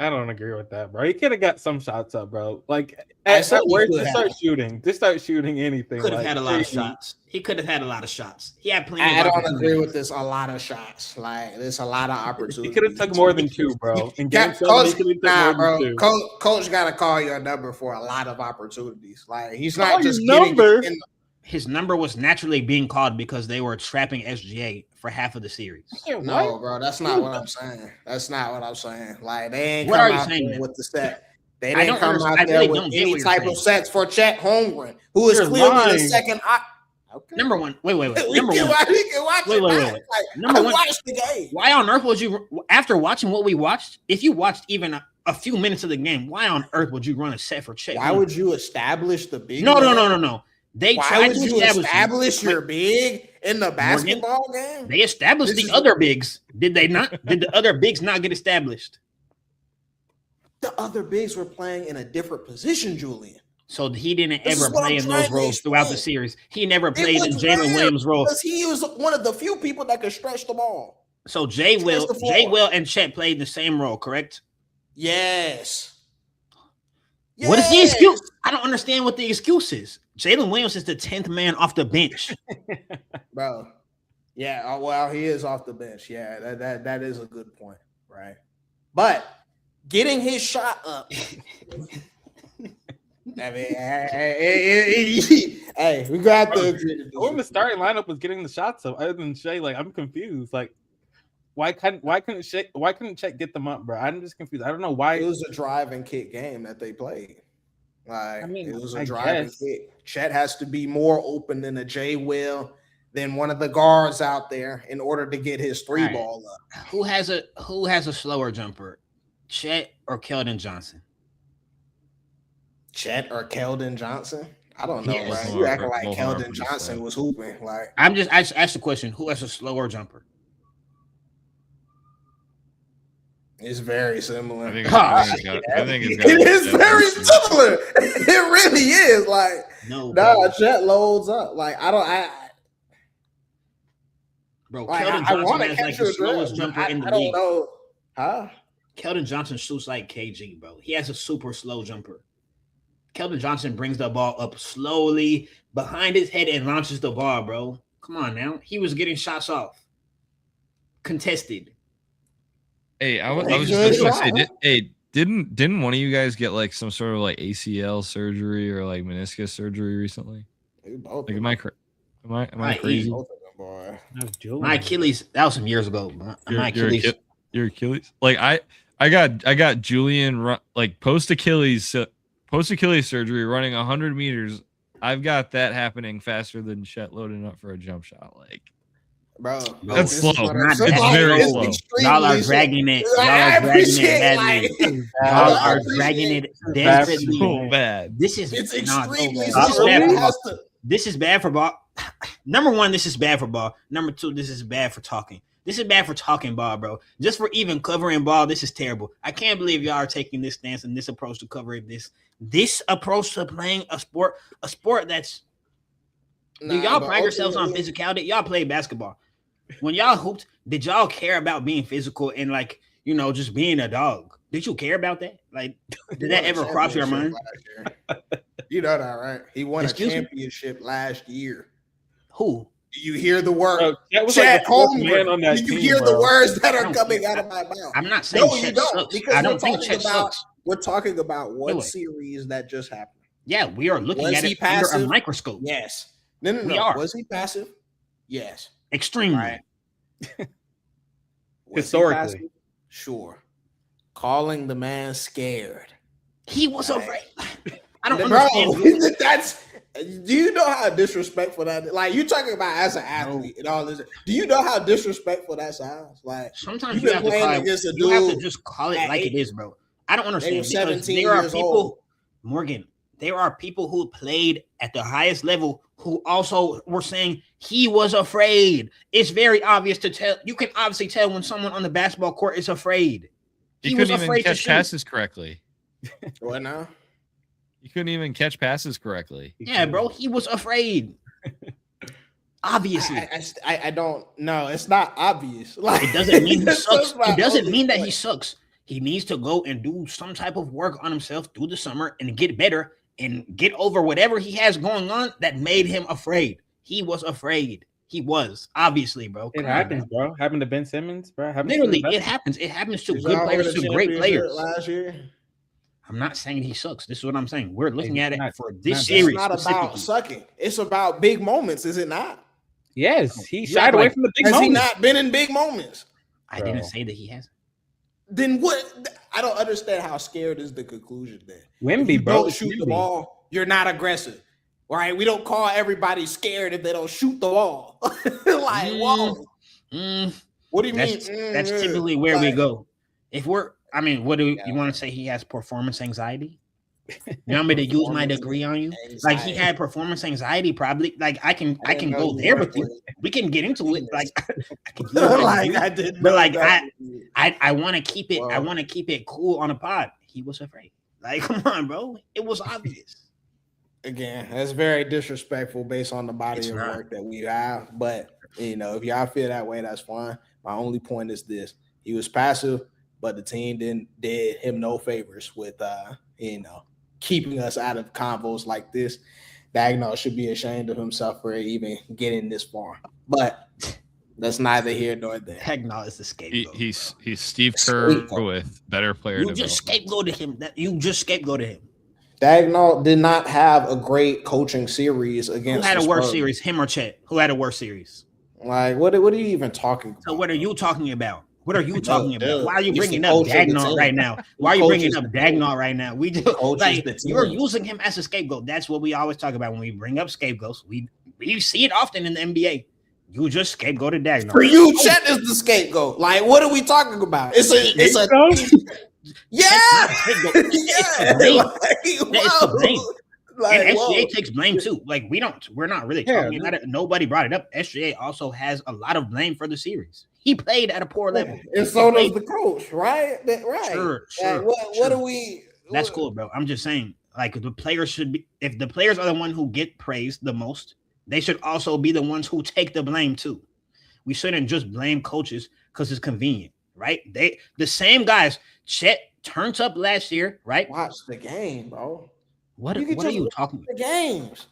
I don't agree with that, bro. He could have got some shots up, bro. Like, I at certainly worst, could just have. start shooting. Just start shooting anything. Could have like, had a lot of crazy. shots. He could have had a lot of shots. He had plenty. I of don't agree opportunities. with this. A lot of shots. Like, there's a lot of opportunities. He could have took more than two, bro. In game seven, Coach, he could have took nah, more bro. than two. Coach got to call your number for a lot of opportunities. Like, he's Call not your just getting number? it in the, His number was naturally being called because they were trapping SGA for half of the series. no, bro. That's not what I'm saying. That's not what I'm saying. Like, they ain't What come are you out saying there then? with the set. They I didn't don't come understand. out I there really with don't get what any you're type saying. of sets for Chet Holmgren, who is You're clearly lying. the second. Okay. Number one, wait. We Number can one, watch Wait, it wait, back. wait. Like, Number I one- watched the game. why on earth would you, after watching what we watched, if you watched even a few minutes of the game, why on earth would you run a set for Chet? Why would you establish the big? No. man? They Why tried would to you establish him. your big in the basketball game? They established This the is- other bigs. Did they not? Did the other bigs not get established? The other bigs were playing in a different position, Julian. So he didn't This is ever what play I'm in trying those to roles throughout the explain. series. He never It played in was Jalen rare Williams' role. because he was one of the few people that could stretch the ball. So Jay Will the floor. and Chet played the same role, correct? Yes. What is the Yes. excuse? I don't understand what the excuse is. Jalen Williams is the 10th man off the bench. bro? Yeah. Well, he is off the bench. Yeah, that is a good point, right? But getting his shot up. I mean, hey, we got the. When the starting lineup was getting the shots up, other than Shea, like I'm confused. Like, why couldn't Chet get them up, bro? I'm just confused. I don't know why. It was a drive and kick game that they played. Like, I mean, it was a I drive and guess. kick. Chet has to be more open than a Jay Will, than one of the guards out there in order to get his three All right. ball up. Who has a slower jumper? Chet or Keldon Johnson? Chet or Keldon Johnson? I don't know, Yes. right? You acting like Both are Keldon pretty Johnson slow. was hooping. Like, I just asked the question: who has a slower jumper? it's very similar. I think it's It is very similar. It really is. Like, No, nah, bro. Chet loads up. Like, Bro, like, Keldon I want Johnson to has like catch the your slowest drift. jumper I in the don't league. know. Huh? Keldon Johnson shoots like KG, bro. He has a super slow jumper. Keldon Johnson brings the ball up slowly behind his head and launches the ball, bro. Come on now. He was getting shots off. Contested. Hey, I was Good just gonna shot. say, didn't one of you guys get like some sort of like ACL surgery or like meniscus surgery recently? They both Like, of am I them. am I Right, crazy? Both of them, boy. That's Julian. My Achilles, that was some years ago. My Achilles. Your Achilles? Like I got Julian like post Achilles surgery running 100 meters. I've got that happening faster than Chet loading up for a jump shot. Like, Bro, That's this is slow. what I'm Not saying. that Like, very it's slow. extremely Y'all are slow. dragging it. Y'all I are dragging appreciate, it badly. like, Y'all I are appreciate dragging it bad desperately. so bad. This is it's nah, extremely this slow. is bad for It ball. has to- This is bad for ball. Number one, this is bad for ball. Number two, this is bad for talking. This is bad for talking ball, bro. Just for even covering ball, this is terrible. I can't believe y'all are taking this stance and this approach to covering this approach to playing a sport that's. Do Nah, y'all but pride yourselves on ultimately- physicality? Y'all play basketball. When y'all hooped, did y'all care about being physical and like just being a dog? Did you care about that? Like, did that He won a ever cross your mind? championship last year. You know that, right? He won Excuse a me? championship last year. Who? Do you hear the word? Bro, Chet was Chet like the fourth man Holmgren. on that Do you team, hear the bro. words that I are don't coming care. out of my mouth? I'm not saying No, you Chet don't. sucks. Because I we're don't think talking Chet about sucks. we're talking about one Wait. series that just happened. Yeah, we are looking Was at he it under a passive? microscope. Yes. No. We are. Was he passive? Yes. Extremely. Right. Was he Historically. passive? Sure. Calling the man scared. He was Right. afraid. I don't Bro, understand. that's. Do you know how disrespectful that is? Like, you talking about as an athlete and all this. Do you know how disrespectful that sounds? Like, Sometimes you've you been have to playing call it, against a you have to dude just call it at like 8. it is, bro. I don't They understand were because 17 there are years people, old. Morgan, there are people who played at the highest level who also were saying he was afraid. It's very obvious to tell. You can obviously tell when someone on the basketball court is afraid. He He couldn't was even afraid to catch shoot. passes correctly. What now? He couldn't even catch passes correctly. Yeah, bro, he was afraid. Obviously. I don't know. It's not obvious. Like, It doesn't mean he that's sucks. my It doesn't only mean that he point. sucks. He needs to go and do some type of work on himself through the summer and get better and get over whatever he has going on that made him afraid. He was afraid. He was, obviously, bro. It Come on, happens, man. bro. Happened to Ben Simmons, bro. Happens Literally, to the it best. happens. It happens to Did good y'all win players, the to great championship players. last year? I'm not saying he sucks. This is what I'm saying. We're looking It's at it not- for not this bad. It's series not about specifically. sucking. It's about big moments, is it not? Yes, he You shied act away like- from the big Has he moments. not been in big moments? I didn't Bro. say that he hasn't. Then what? I don't understand how scared is the conclusion then. If Wimby, you bro. don't it's shoot the Wimby. ball, you're not aggressive. Right? We don't call everybody scared if they don't shoot the ball. Like, whoa. What do you mean? That's typically where we Like, go. If we're, I mean, what do Yeah. you want to say? He has performance anxiety. You want me to use my Performance degree on you? anxiety. Like he had performance anxiety, probably. Like I can I didn't know go you there worked with you. with- We can get into it. Like I can use my like degree. I didn't. But know like that. I want to keep it. I Wow. want to keep it cool on a pod. He was afraid. Like come on, bro. It was obvious. Again, that's very disrespectful based on the body It's of not. work that we have. But you know, if y'all feel that way, that's fine. My only point is this: he was passive, but the team did him no favors with keeping us out of convos like this. Dagnall should be ashamed of himself for even getting this far. But that's neither here nor there. Hegnall is the scapegoat. He's Steve Kerr Scapegoat. with better player you just development. scapegoated him. You just scapegoated him. Dagnall did not have a great coaching series Who against had a the worse Spurs. series? Him or Chet? Who had a worse series? Like, what are you even talking about? So what are you talking about? What are you talking about? dude, Why are you he's bringing the up coach of the Dagnall team. right now? Why are you He bringing coaches up the team. Dagnall right now? We just coaches like the you're team. using him as a scapegoat. That's what we always talk about when we bring up scapegoats. We see it often in the NBA. You just scapegoated Dagnall. For you, Chet is the scapegoat. Like, what are we talking about? It's a yeah, It's yeah. the blame. Like, It's the whoa. blame. Like, And whoa. SGA takes blame too. Like we're not really Yeah, talking about it. Nobody brought it up. SGA also has a lot of blame for the series. He played at a poor level. And so does the coach, right? Right. Sure, Like, sure. what sure. are we? That's what- cool, bro. I'm just saying, like the players should be. If the players are the one who get praised the most, they should also be the ones who take the blame too. We shouldn't just blame coaches because it's convenient, right? The same guys. Chet turns up last year, right? Watch the game, bro. What You can are just you watch talking? The games.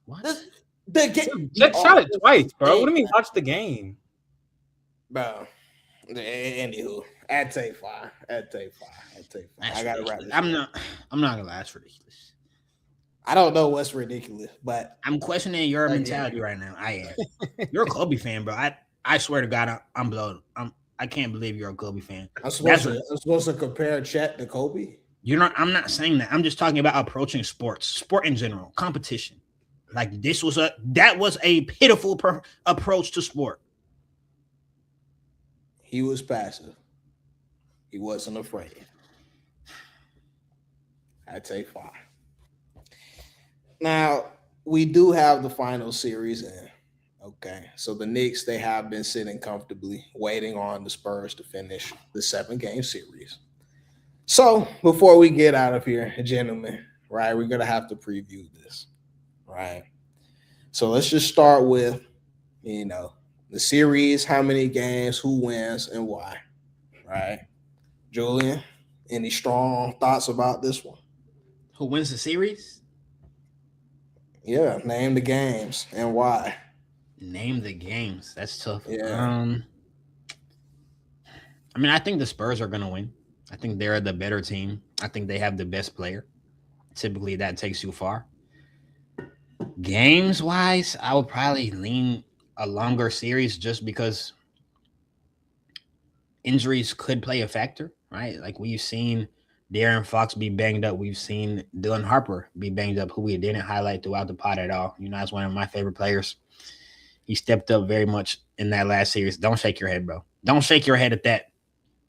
What? The game. Chet shot it twice, bro. What do you mean watch the game? Bro. Anywho, I'd take five. That's I gotta wrap ridiculous. this. I'm not gonna lie. That's ridiculous. I don't know what's ridiculous, but I'm questioning your Okay. mentality right now. I am. You're a Kobe fan, bro. I swear to God, I'm blown. I can't believe you're a Kobe fan. I'm supposed to compare Chet to Kobe. I'm not saying that. I'm just talking about approaching sport in general, competition. Like that was a pitiful approach to sport. He was passive. He wasn't afraid. I'd take 5. Now, we do have the final series in. Okay. So the Knicks, they have been sitting comfortably, waiting on the Spurs to finish the 7-game series. So before we get out of here, gentlemen, right, we're going to have to preview this, right? So let's just start with, the series, how many games, who wins, and why, right? Julian, any strong thoughts about this one? Who wins the series? Yeah, name the games and why. Name the games. That's tough. Yeah. I mean, I think the Spurs are gonna win. I think they're the better team. I think they have the best player. Typically, that takes you far. Games wise, I would probably lean a longer series just because injuries could play a factor, right? Like we've seen Darren Fox be banged up. We've seen Dylan Harper be banged up, who we didn't highlight throughout the pod at all. You know, that's one of my favorite players. He stepped up very much in that last series. Don't shake your head, bro. Don't shake your head at that.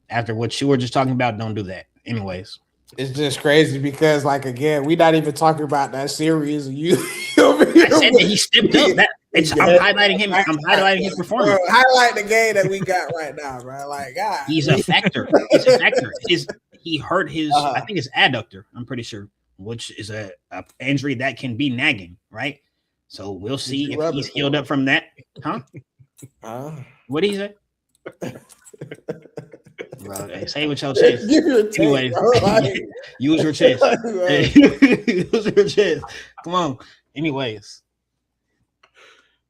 After what you were just talking about, don't do that. Anyways. It's just crazy because, like, again, we're not even talking about that series. You over here, I said that he stepped up. I'm highlighting him. I'm highlighting his performance. Bro, highlight the game that we got right now, bro. Like, God, he's a factor. He's a factor. He hurt his, I think his adductor. I'm pretty sure, which is a injury that can be nagging, right? So we'll see if he's healed up from that. Huh? What did he say? Bro, hey, say what y'all chest. Anyways, use your chest. Use your chest. Come on. Anyways,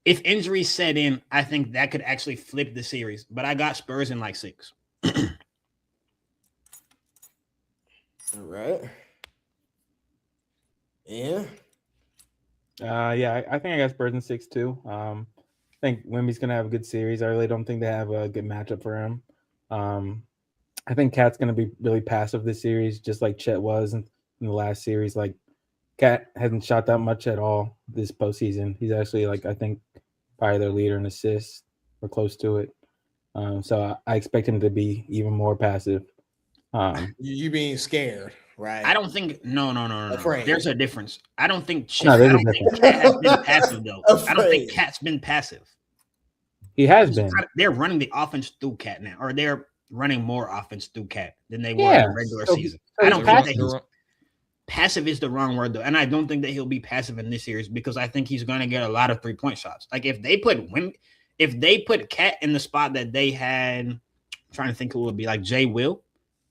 if injuries set in, I think that could actually flip the series. But I got Spurs in like 6. All right. Yeah. I think I got Spurs in 6 too. I think Wemby's gonna have a good series. I really don't think they have a good matchup for him. I think Cat's gonna be really passive this series, just like Chet was in the last series. Like Cat hasn't shot that much at all this postseason. He's actually like I think probably their leader in assists or close to it. So I expect him to be even more passive. You being scared, right? I don't think no. Afraid. There's a difference. I don't think No, I there's a don't think Cat has been passive though. I don't think Afraid. Cat's been passive. He has been. They're running the offense through Cat now, or they're running more offense through Cat than they were in the regular season. I don't think that he's passive is the wrong word though, and I don't think that he'll be passive in this series because I think he's going to get a lot of 3-point shots. Like if they put Cat in the spot that they had, I'm trying to think who would be like Jay Will,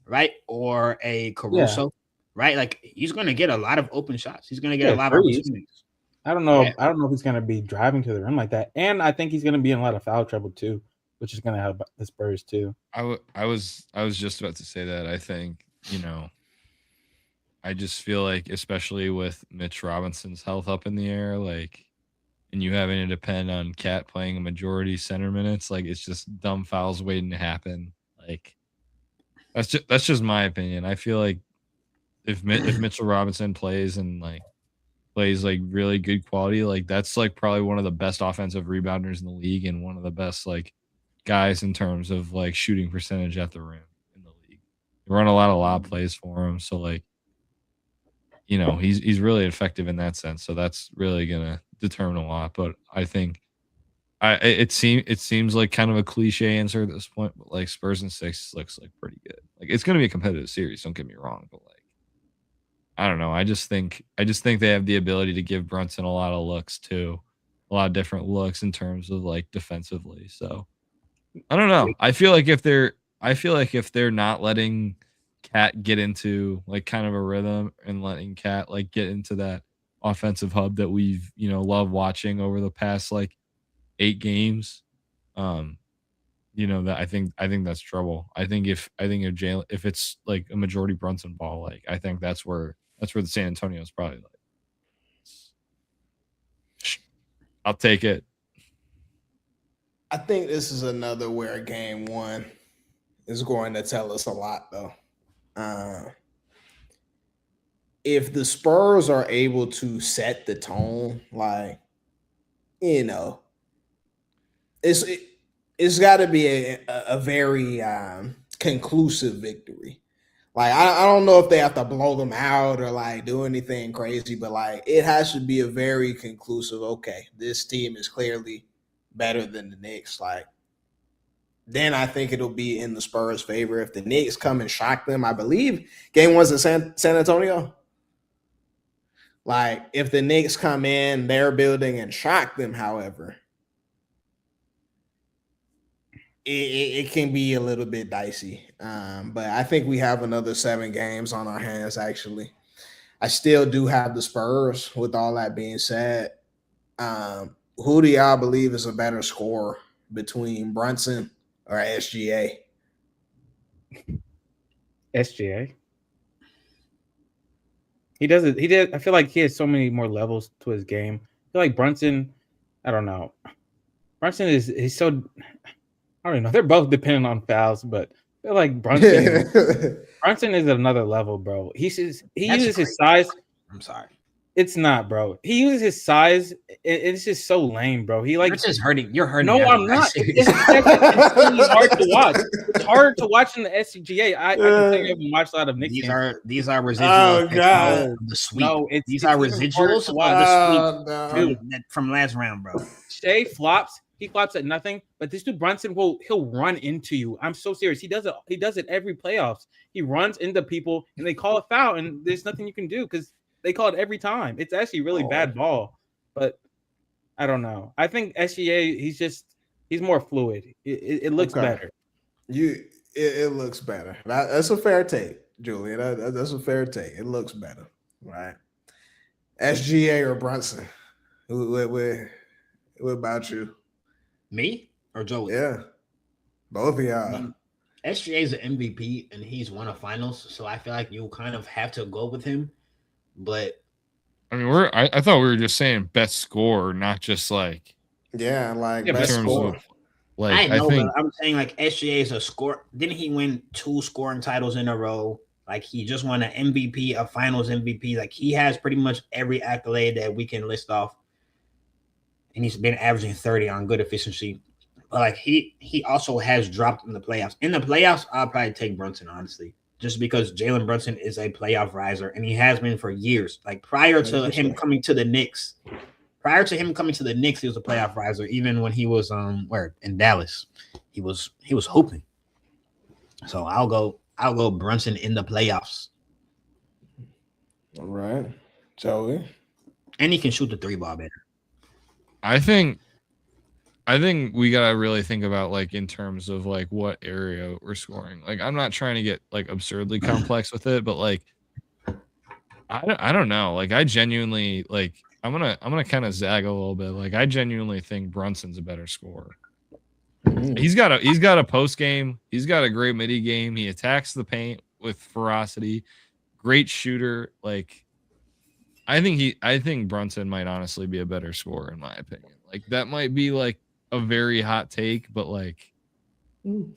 right, or a Caruso, right? Like he's going to get a lot of open shots. He's going to get a lot of opportunities. I don't know. I don't know if he's going to be driving to the rim like that, and I think he's going to be in a lot of foul trouble too, which is going to help the Spurs too. I was just about to say that. I think I just feel like, especially with Mitch Robinson's health up in the air, like, and you having to depend on Cat playing a majority center minutes, like it's just dumb fouls waiting to happen. Like that's just my opinion. I feel like if Mitchell Robinson plays really good quality, like that's like probably one of the best offensive rebounders in the league and one of the best like guys in terms of like shooting percentage at the rim in the league. They run a lot of lob plays for him, so like he's really effective in that sense. So that's really gonna determine a lot. But I think it seems like kind of a cliche answer at this point, but like Spurs in 6 looks like pretty good. Like it's gonna be a competitive series, don't get me wrong, but like I don't know. I just think they have the ability to give Brunson a lot of looks too, a lot of different looks in terms of like defensively. So I don't know. I feel like if they're not letting Cat get into like kind of a rhythm and letting Cat like get into that offensive hub that we've loved watching over the past like 8 games, that I think that's trouble. I think if Jalen, if it's like a majority Brunson ball, like I think that's where the San Antonio is probably like, I'll take it. I think this is another where game 1 is going to tell us a lot, though. If the Spurs are able to set the tone, like, it's got to be a very conclusive victory. Like, I don't know if they have to blow them out or like do anything crazy, but like it has to be a very conclusive. Okay, this team is clearly better than the Knicks. Like, then I think it'll be in the Spurs' favor. If the Knicks come and shock them, I believe game 1's in San Antonio. Like, if the Knicks come in their building and shock them, however, it can be a little bit dicey. But I think we have another 7 games on our hands, actually. I still do have the Spurs. With all that being said, who do y'all believe is a better scorer between Brunson or SGA? SGA. He does it. He did. I feel like he has so many more levels to his game. I feel like Brunson, I don't know. Brunson he's so I don't know. They're both dependent on fouls, but I feel like Brunson is at another level, bro. He uses his size. I'm sorry. It's not, bro. He uses his size. It's just so lame, bro. He like You're just hurting. You're hurting. No, I'm not. It's hard to watch. It's hard to watch in the SCGA. I can tell you haven't watched a lot of Knicks. These are residuals. Oh god, of the sweep. No, these are residuals of the sweep no. from last round, bro. Shea flops. He flops at nothing, but this dude Brunson he'll run into you. I'm so serious. He does it. He does it every playoffs. He runs into people and they call a foul, and there's nothing you can do because they call it every time. It's actually really bad ball, but I don't know. I think SGA he's more fluid. It looks better. It looks better. That's a fair take, Julian. That's a fair take. It looks better, right? SGA or Brunson? What about you? Me or Joey? Yeah, both of y'all. SGA is an MVP and he's won a finals, so I feel like you kind of have to go with him. But I mean, I thought we were just saying best scorer, not just like best scorer. I know, but I'm saying like SGA is a score. Didn't he win 2 scoring titles in a row? Like he just won an MVP, a finals MVP. Like he has pretty much every accolade that we can list off. And he's been averaging 30 on good efficiency. But like he also has dropped in the playoffs. In the playoffs, I'll probably take Brunson, honestly. Just because Jalen Brunson is a playoff riser, and he has been for years. Like prior to him coming to the Knicks, he was a playoff riser. Even when he was in Dallas, he was hooping. So I'll go Brunson in the playoffs. All right, Joey, and he can shoot the 3 ball better. I think we gotta really think about like in terms of like what area we're scoring. Like I'm not trying to get like absurdly complex with it, but like I don't know. Like I genuinely like I'm gonna kind of zag a little bit. Like I genuinely think Brunson's a better scorer. He's got a post game. He's got a great midi game. He attacks the paint with ferocity. Great shooter. Like I think Brunson might honestly be a better scorer in my opinion. Like that might be like a very hot take, but like I don't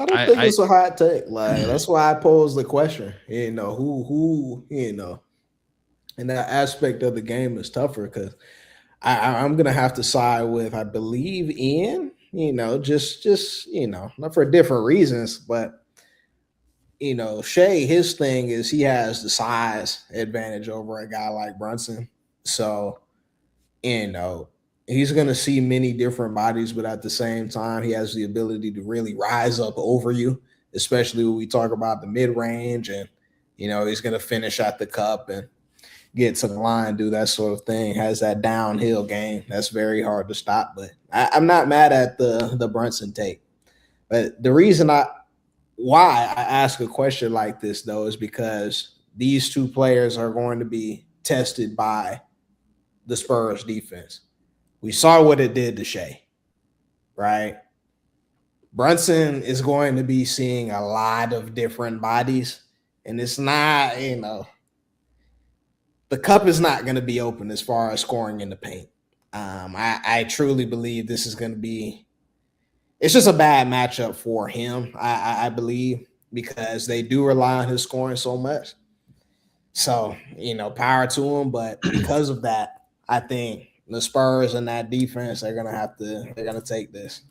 think it's a hot take. Like that's why I posed the question. You know, who and that aspect of the game is tougher because I'm gonna have to side with I believe Ian. Just not for different reasons, but Shea, his thing is he has the size advantage over a guy like Brunson. So, he's going to see many different bodies, but at the same time, he has the ability to really rise up over you, especially when we talk about the mid-range and, he's going to finish at the cup and get to the line, do that sort of thing, has that downhill game. That's very hard to stop, but I'm not mad at the Brunson take. But the reason why I ask a question like this, though, is because these two players are going to be tested by the Spurs defense. We saw what it did to Shea, right? Brunson is going to be seeing a lot of different bodies, and it's not, the cup is not going to be open as far as scoring in the paint. I truly believe this is going to be it's just a bad matchup for him, I believe, because they do rely on his scoring so much. So, power to him. But because of that, I think the Spurs and that defense, they're going to take this.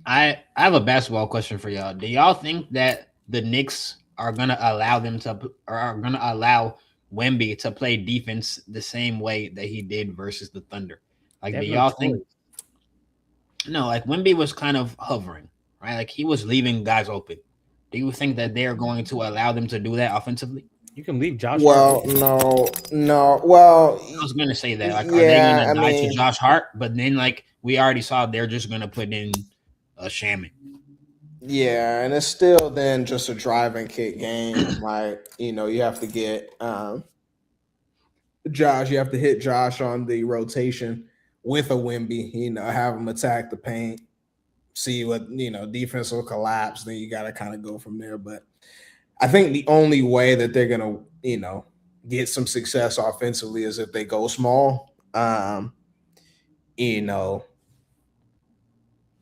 I have a basketball question for y'all. Do y'all think that the Knicks are going to allow Wemby to play defense the same way that he did versus the Thunder? Like, do y'all think? No, like Wemby was kind of hovering, right? Like he was leaving guys open. Do you think that they're going to allow them to do that offensively? You can leave Josh. Well, Hart. no. Well, I was going to say that. Like, are they going to die to Josh Hart? But then, like we already saw, they're just going to put in a Shaman. Yeah, and it's still then just a drive and kick game. Like you have to get Josh. You have to hit Josh on the rotation with a Wemby, have him attack the paint, see what, defense will collapse. Then you got to kind of go from there. But I think the only way that they're going to, get some success offensively is if they go small.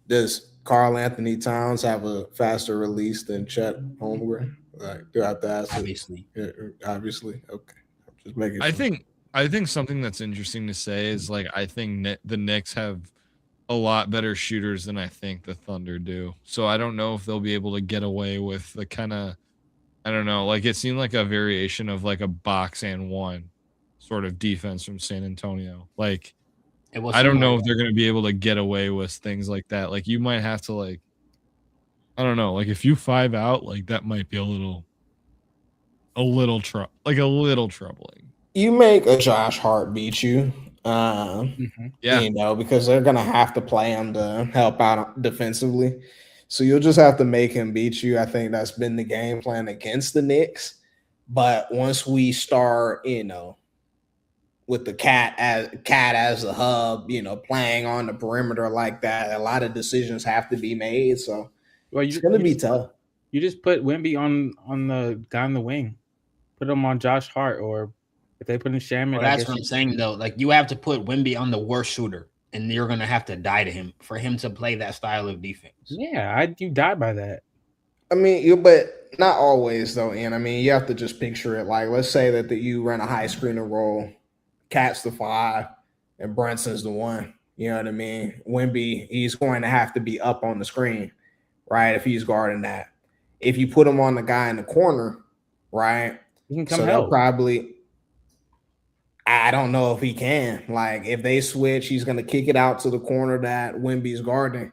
Does Carl Anthony Towns have a faster release than Chet Holmgren? Like, do I have to ask? Obviously. Obviously. Okay. I'm just making I sure. think something that's interesting to say is like I think the Knicks have a lot better shooters than I think the Thunder do. So I don't know if they'll be able to get away with the kind of, I don't know, like it seemed like a variation of like a box and one sort of defense from San Antonio. Like It was I don't know similar. if they're going to be able to get away with things like that. Like you might have to like, I don't know, like if you 5 out, like that might be a little troubling. You make a Josh Hart beat you. Yeah. You know, because they're gonna have to play him to help out defensively. So you'll just have to make him beat you. I think that's been the game plan against the Knicks. But once we start, you know, with the cat as the hub, you know, playing on the perimeter like that, a lot of decisions have to be made. So Well, it's gonna be tough. You just put Wemby on the guy on the wing. Put him on Josh Hart, or if they put in Shaman. Well, that's what I'm saying though. Like you have to put Wemby on the worst shooter, and you're gonna have to die to him for him to play that style of defense. Yeah, you die by that. I mean, but not always though. And I mean, you have to just picture it like, let's say that you run a high screen and roll, Cat's the 5, and Brunson's the 1. You know what I mean? Wemby, he's going to have to be up on the screen, right? If he's guarding that. If you put him on the guy in the corner, right? He can come so help. Probably. I don't know if he can. Like, if they switch, he's going to kick it out to the corner that Wemby's guarding.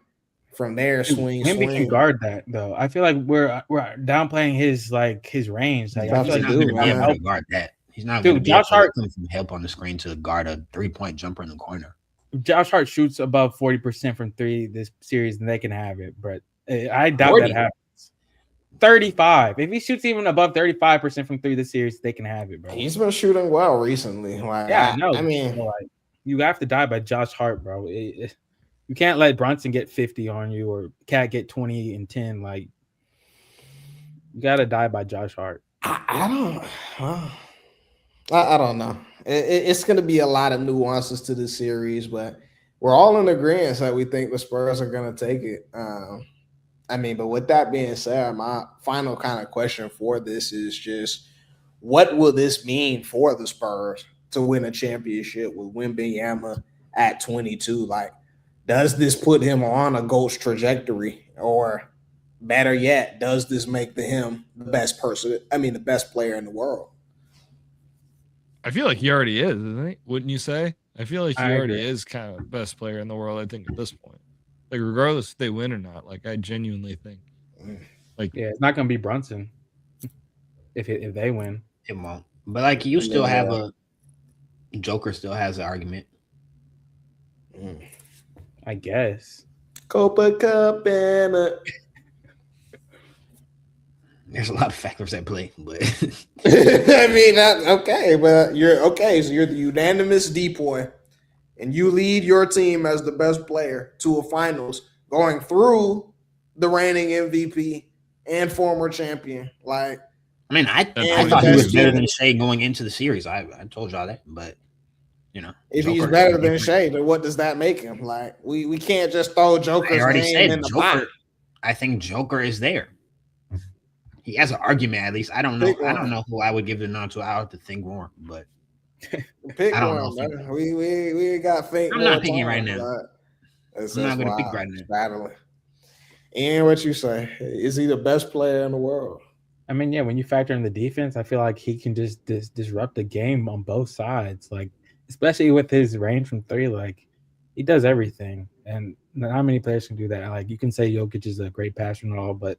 From there, swing. Can guard that though. I feel like we're downplaying his range. Like, I feel He's like not going to be able to guard that. He's not going to be Josh able Hart to come from help on the screen to guard a 3-point jumper in the corner. Josh Hart shoots above 40% from 3 this series, and they can have it. But I doubt 40. that happens. 35. If he shoots even above 35% from 3 this series, they can have it, bro. He's been shooting well recently. Like, yeah, I know. I mean, like, you have to die by Josh Hart, bro. You can't let Brunson get 50 on you or Cat get 20 and 10. Like, you got to die by Josh Hart. I don't know. It's going to be a lot of nuances to this series, but we're all in agreement that we think the Spurs are going to take it. I mean, but with that being said, my final kind of question for this is just, what will this mean for the Spurs to win a championship with Wembanyama at 22? Like, does this put him on a ghost trajectory, or better yet, does this make him the best person? I mean, the best player in the world. I feel like he already is, isn't he? Wouldn't you say? I feel like he I already agree. is kind of the best player in the world, I think, at this point. Like, regardless if they win or not, like, I genuinely think. Like, Yeah, it's not going to be Brunson if they win. It won't. But, like, you still have a – Joker still has an argument. I guess. Copacabana. There's a lot of factors at play, but I mean, okay, but you're okay. So you're the unanimous depoy, and you lead your team as the best player to a finals, going through the reigning MVP and former champion. Like, I mean, I And thought he the was best better team. than Shea going into the series. I told y'all that, but you know, if he's Joker- better than Shea, then what does that make him? Like, we can't just throw I Joker's already name said in the Joker. pot. I think Joker is there. He has an argument at least. I don't know. Pick I don't one. know who I would give the nod to. I'll have to think more, but Pick I don't one, know if man. We got think. I'm more not picking time, right now. but it's I'm not gonna pick wild. right now. It's battling. And what you say? Is he the best player in the world? I mean, yeah, when you factor in the defense, I feel like he can just disrupt the game on both sides. Like, especially with his range from 3, like, he does everything. And not many players can do that. Like, you can say Jokic is a great passer and all, but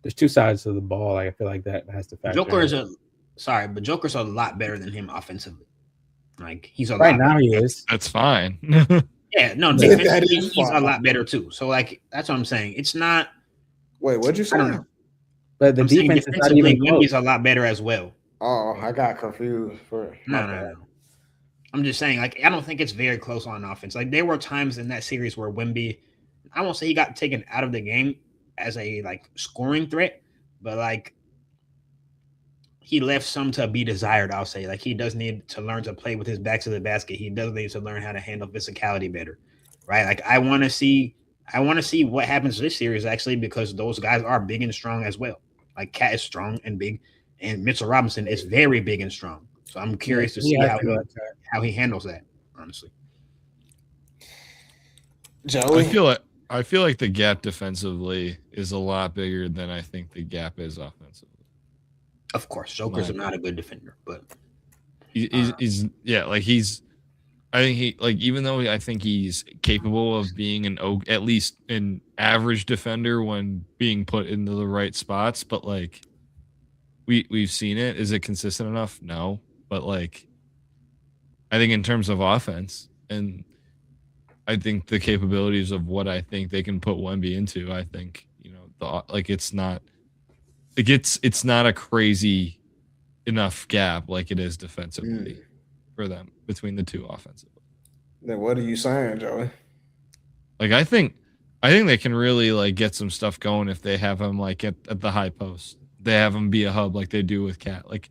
there's 2 sides to the ball. Like, I feel like that has to factor Joker in. is but Joker's a lot better than him offensively. Like he's a Right lot now better. he is. that's fine. Yeah, no, That defensively, is he's a fine. lot better too. So like that's what I'm saying. It's not. Wait, what'd you say? I don't know. But the I'm saying defense is not defensively, even close. Wemby's a lot better as well. Oh, I got confused. No. I'm just saying, like, I don't think it's very close on offense. Like, there were times in that series where Wemby, I won't say he got taken out of the game as a like scoring threat, but like he left some to be desired. I'll say, like, he does need to learn to play with his back to the basket. He does need to learn how to handle physicality better, right? Like, I want to see I want to see what happens this series actually because those guys are big and strong as well. Like Cat is strong and big, and Mitchell Robinson is very big and strong. So I'm curious to see how he handles that. Honestly, Joey, I feel like the gap defensively is a lot bigger than I think the gap is offensively. of course, Joker's not a good defender, but he's I think he like even though I think he's capable of being at least an average defender when being put into the right spots, but like we've seen it. Is it consistent enough? No, but like I think in terms of offense and I think the capabilities of what I think they can put Wemby into, I think it's not a crazy enough gap like it is defensively for them between the two offensively. Then what are you saying, Joey? Like I think they can really like get some stuff going if they have him like at the high post. They have him be a hub like they do with Cat. Like,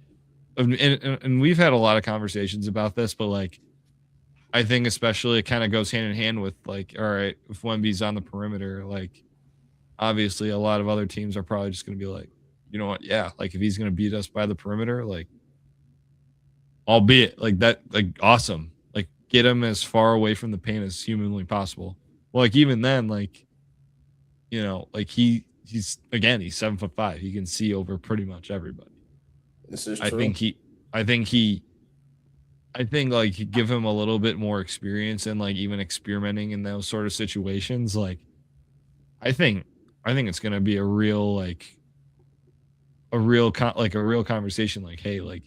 and we've had a lot of conversations about this, but like I think especially it kind of goes hand in hand with like, all right, if Wemby's on the perimeter, like obviously a lot of other teams are probably just going to be like, you know what? Yeah, like if he's going to beat us by the perimeter, like, albeit like that, like awesome, like get him as far away from the paint as humanly possible. Well, like even then, like, like he's 7'5". He can see over pretty much everybody. This is true. I think like give him a little bit more experience and like even experimenting in those sort of situations. Like, I think it's going to be a real conversation. Like, hey, like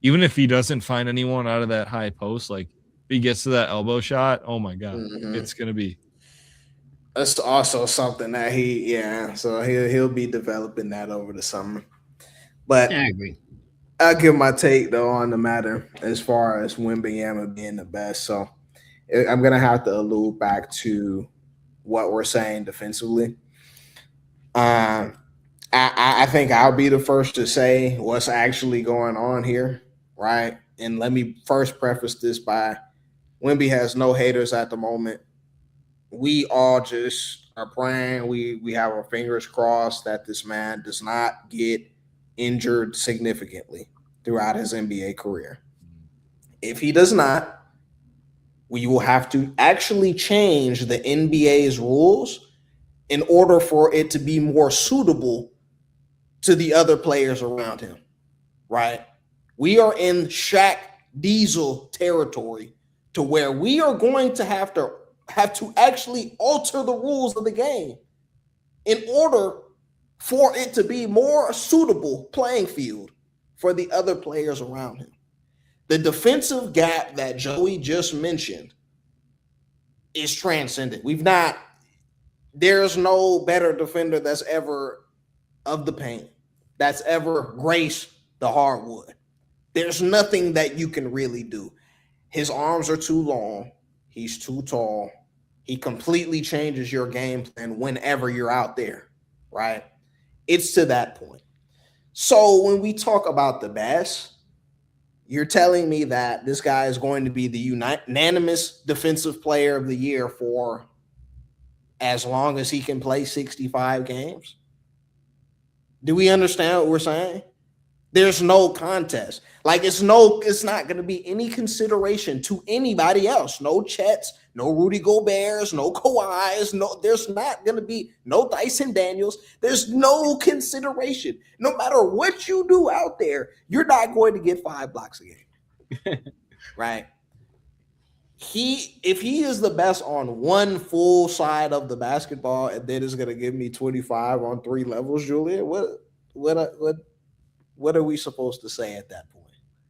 even if he doesn't find anyone out of that high post, like if he gets to that elbow shot, oh my God, it's going to be. That's also something that he'll be developing that over the summer. But yeah, I agree. I'll give my take though on the matter as far as Wembanyama being the best. So I'm gonna have to allude back to what we're saying defensively. I think I'll be the first to say what's actually going on here, right? And let me first preface this by Wemby has no haters at the moment. We all just are praying. We have our fingers crossed that this man does not get injured significantly throughout his NBA career. If he does not, we will have to actually change the NBA's rules in order for it to be more suitable to the other players around him, right? We are in Shaq Diesel territory to where we are going to have to actually alter the rules of the game in order for it to be more suitable playing field for the other players around him. The defensive gap that Joey just mentioned is transcendent. There's no better defender that's ever of the paint, that's ever graced the hardwood. There's nothing that you can really do. His arms are too long. He's too tall. He completely changes your game plan whenever you're out there, right? It's to that point. So when we talk about the best, you're telling me that this guy is going to be the unanimous defensive player of the year for as long as he can play 65 games? Do we understand what we're saying? There's no contest. Like it's not going to be any consideration to anybody else. No Chets, no Rudy Goberts, no Kawhis. There's not going to be no Dyson Daniels. There's no consideration. No matter what you do out there, you're not going to get 5 blocks a game. Right? If he is the best on one full side of the basketball and then is going to give me 25 on 3 levels, Julian, what are we supposed to say at that point?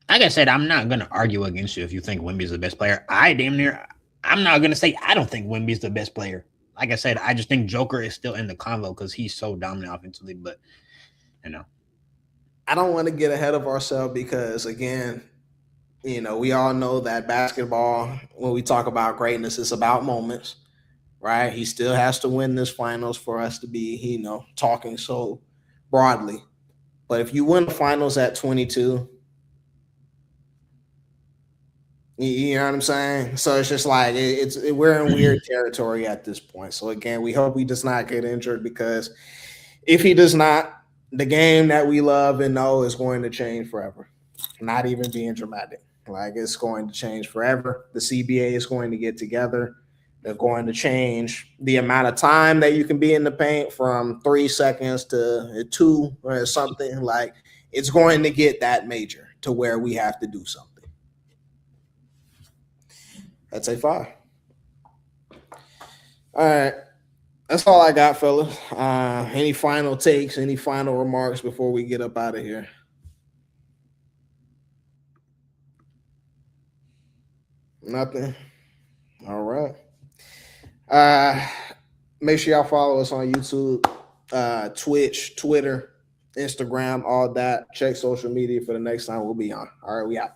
Like I said, I'm not going to argue against you if you think Wemby's the best player. I'm not going to say I don't think Wemby's the best player. Like I said, I just think Joker is still in the convo because he's so dominant offensively. But, I don't want to get ahead of ourselves because, again, we all know that basketball, when we talk about greatness, it's about moments, right? He still has to win this finals for us to be, talking so broadly. But if you win the finals at 22, You know what I'm saying? So it's just like we're in weird territory at this point. So again, we hope he does not get injured, because if he does not, the game that we love and know is going to change forever. Not even being dramatic. Like, it's going to change forever. The CBA is going to get together. They're going to change the amount of time that you can be in the paint from 3 seconds to 2 or something. Like, it's going to get that major to where we have to do something. That's a 5. All right. That's all I got, fellas. Any final takes, any final remarks before we get up out of here? Nothing. All right. Make sure y'all follow us on YouTube, Twitch, Twitter, Instagram, all that. Check social media for the next time we'll be on. All right, we out.